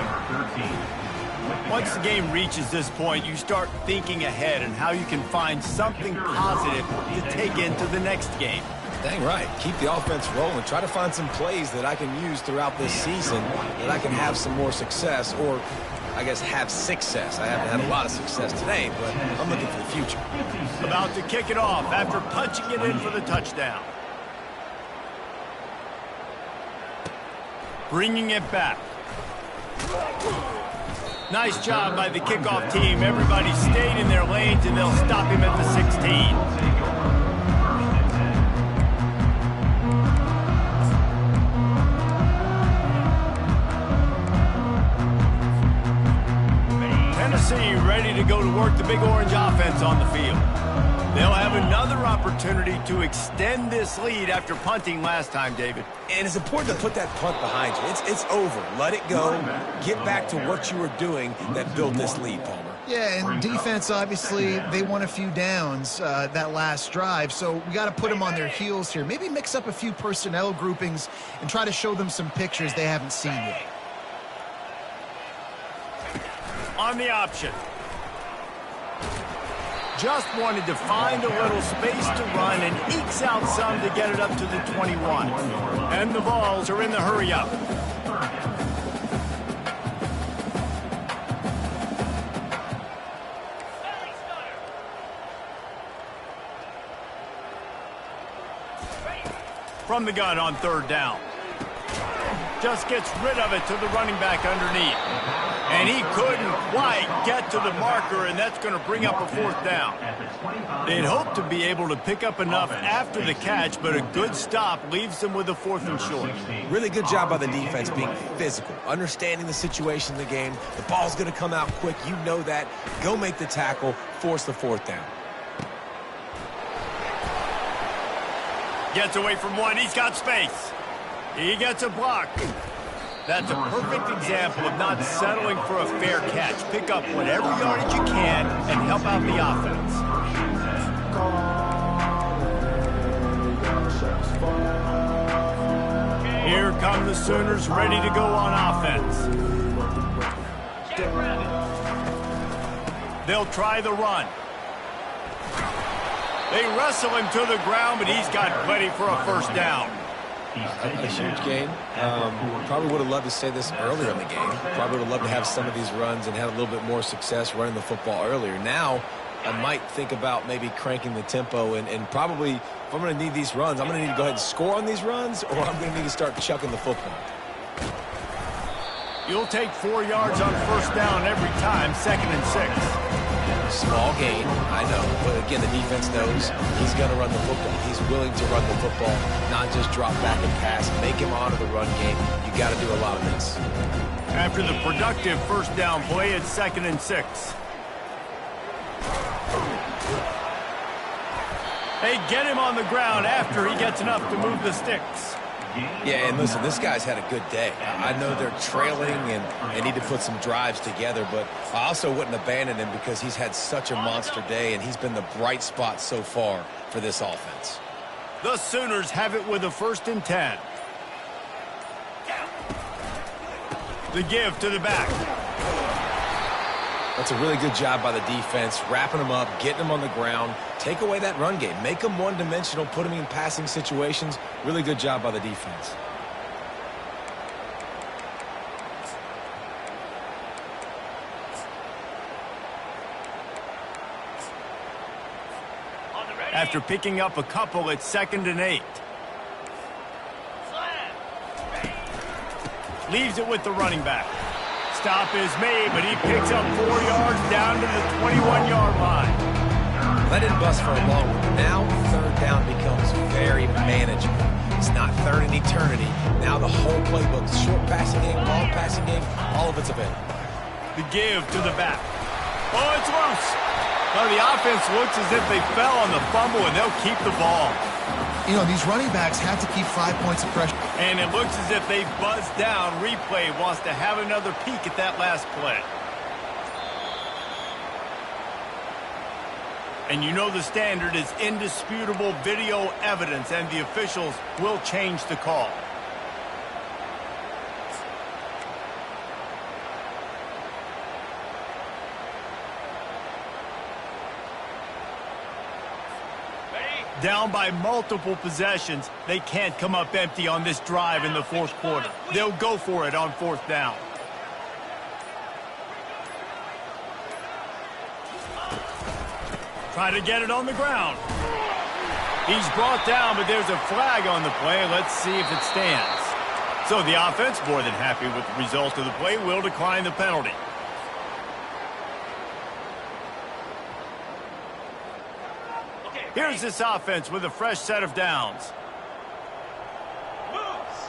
Once the game reaches this point, you start thinking ahead and how you can find something positive to take into the next game. Dang right. Keep the offense rolling. Try to find some plays that I can use throughout this season that I can have some more success, or I guess have success. I haven't had a lot of success today, but I'm looking for the future. About to kick it off after punching it in for the touchdown. Bringing it back. Nice job by the kickoff team. Everybody stayed in their lanes, and they'll stop him at the 16. Tennessee ready to go to work the Big Orange offense on the field. They'll have another opportunity to extend this lead after punting last time, David. And it's important to put that punt behind you. It's over. Let it go. Get back to what you were doing that built this lead, Palmer. Yeah, and defense, obviously, they won a few downs that last drive, so we got to put them on their heels here. Maybe mix up a few personnel groupings and try to show them some pictures they haven't seen yet. On the option. Just wanted to find a little space to run and ekes out some to get it up to the 21. And the Vols are in the hurry-up. From the gun on 3rd down. Just gets rid of it to the running back underneath. And he couldn't quite get to the marker, and that's going to bring up a 4th down. They'd hoped to be able to pick up enough after the catch, but a good stop leaves them with a 4th and short. Really good job by the defense being physical, understanding the situation in the game. The ball's going to come out quick. You know that. Go make the tackle, force the 4th down. Gets away from one. He's got space. He gets a block. That's a perfect example of not settling for a fair catch. Pick up whatever yardage you can and help out the offense. Here come the Sooners ready to go on offense. They'll try the run. They wrestle him to the ground, but he's got plenty for a 1st down. A huge game. Probably would have loved to say this earlier in the game. Probably would have loved to have some of these runs and had a little bit more success running the football earlier. Now, I might think about maybe cranking the tempo and probably, if I'm going to need these runs, I'm going to need to go ahead and score on these runs, or I'm going to need to start chucking the football. You'll take 4 yards on 1st down every time, 2nd and 6. Small gain, I know, but again, the defense knows he's going to run the football. He's willing to run the football, not just drop back and pass. Make him honor the run game. You got to do a lot of this. After the productive 1st down play, it's 2nd and 6. They get him on the ground after he gets enough to move the sticks. Yeah, and listen, this guy's had a good day. I know they're trailing and need to put some drives together, but I also wouldn't abandon him because he's had such a monster day, and he's been the bright spot so far for this offense. The Sooners have it with a 1st and 10. The give to the back. That's a really good job by the defense, wrapping them up, getting them on the ground. Take away that run game. Make them one-dimensional, put them in passing situations. Really good job by the defense. After picking up a couple, it's 2nd and 8. Leaves it with the running back. Stop is made, but he picks up 4 yards down to the 21-yard line. Let it bust for a long one. Now 3rd down becomes very manageable. It's not 3rd and eternity. Now the whole playbook, short passing game, long passing game, all of it's available. The give to the back. Oh, it's loose. Well, the offense looks as if they fell on the fumble, and they'll keep the ball. You know, these running backs have to keep 5 points of pressure. And it looks as if they buzzed down. Replay wants to have another peek at that last play. And you know the standard is indisputable video evidence, and the officials will change the call. Down by multiple possessions, they can't come up empty on this drive in the fourth quarter. They'll go for it on fourth down. Try to get it on the ground. He's brought down, but there's a flag on the play. Let's see if it stands. So the offense, more than happy with the result of the play, will decline the penalty. Here's this offense with a fresh set of downs. Moves.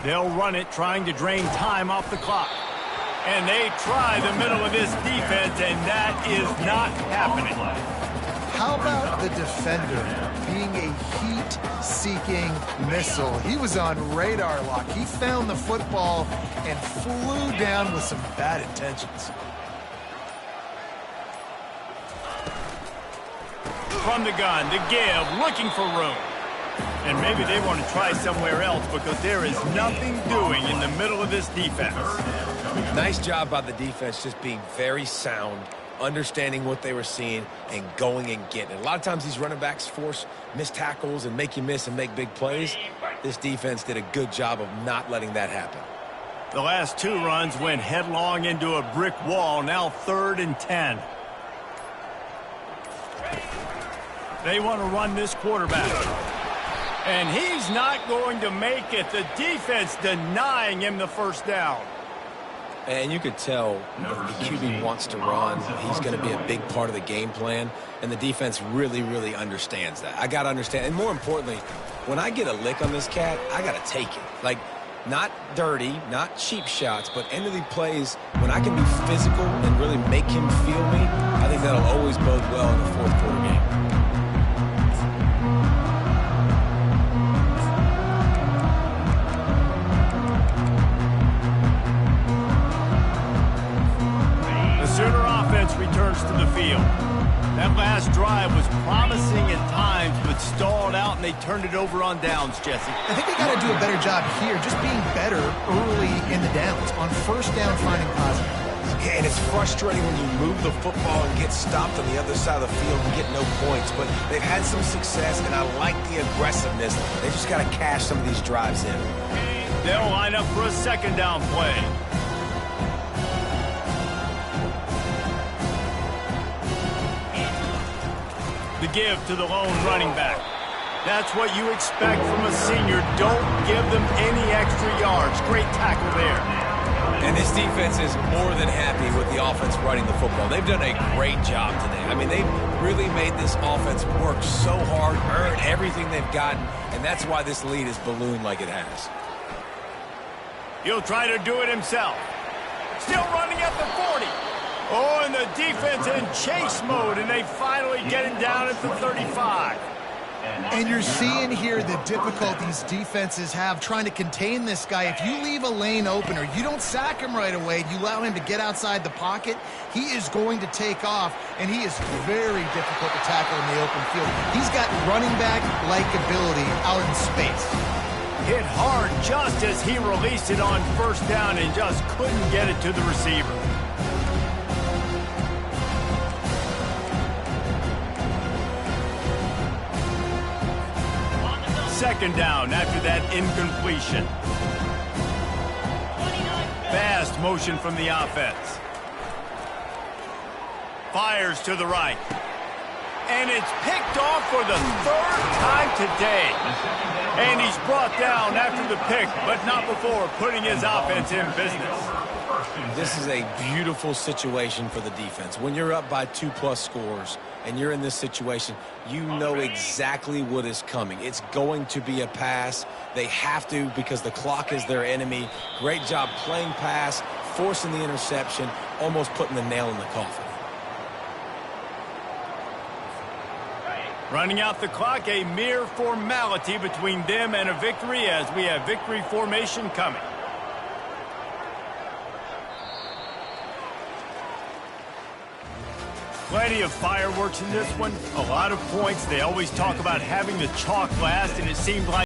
They'll run it, trying to drain time off the clock. And they try the middle of this defense, and that is not happening. How about the defender being a heat-seeking missile? He was on radar lock. He found the football and flew down with some bad intentions. From the gun, the give, looking for room. And maybe they want to try somewhere else because there is nothing doing in the middle of this defense. Nice job by the defense, just being very sound, understanding what they were seeing, and going and getting it. A lot of times these running backs force missed tackles and make you miss and make big plays. This defense did a good job of not letting that happen. The last two runs went headlong into a brick wall, now 3rd and 10. They want to run this quarterback. And he's not going to make it. The defense denying him the first down. And you could tell the QB wants to run. He's going to be a big part of the game plan. And the defense really, really understands that. I got to understand. And more importantly, when I get a lick on this cat, I got to take it. Like, not dirty, not cheap shots, but end of the plays, when I can be physical and really make him feel me, I think that'll always bode well in the fourth quarter game. Returns to the field. That last drive was promising at times, but stalled out, and they turned it over on downs, Jesse. I think they got to do a better job here, just being better early in the downs, on first down finding positive plays. Yeah, and it's frustrating when you move the football and get stopped on the other side of the field and get no points, but they've had some success, and I like the aggressiveness. They just got to cash some of these drives in. They'll line up for a second down play. The give to the lone running back. That's what you expect from a senior. Don't give them any extra yards. Great tackle there. And this defense is more than happy with the offense running the football. They've done a great job today. I mean, they've really made this offense work so hard, earn everything they've gotten, and that's why this lead is ballooned like it has. He'll try to do it himself. Still running at the 40. Oh, and the defense in chase mode, and they finally get it down at the 35. And you're seeing here the difficulties defenses have trying to contain this guy. If you leave a lane open or you don't sack him right away, you allow him to get outside the pocket, he is going to take off, and he is very difficult to tackle in the open field. He's got running back-like ability out in space. Hit hard just as he released it on first down and just couldn't get it to the receiver. Second down after that incompletion. Fast motion from the offense. Fires to the right. And it's picked off for the third time today. And he's brought down after the pick, but not before putting his offense in business. This is a beautiful situation for the defense. When you're up by 2+ scores and you're in this situation, you know exactly what is coming. It's going to be a pass. They have to because the clock is their enemy. Great job playing pass, forcing the interception, almost putting the nail in the coffin. Running out the clock, a mere formality between them and a victory as we have victory formation coming. Plenty of fireworks in this one, a lot of points. They always talk about having the chalk last, and it seemed like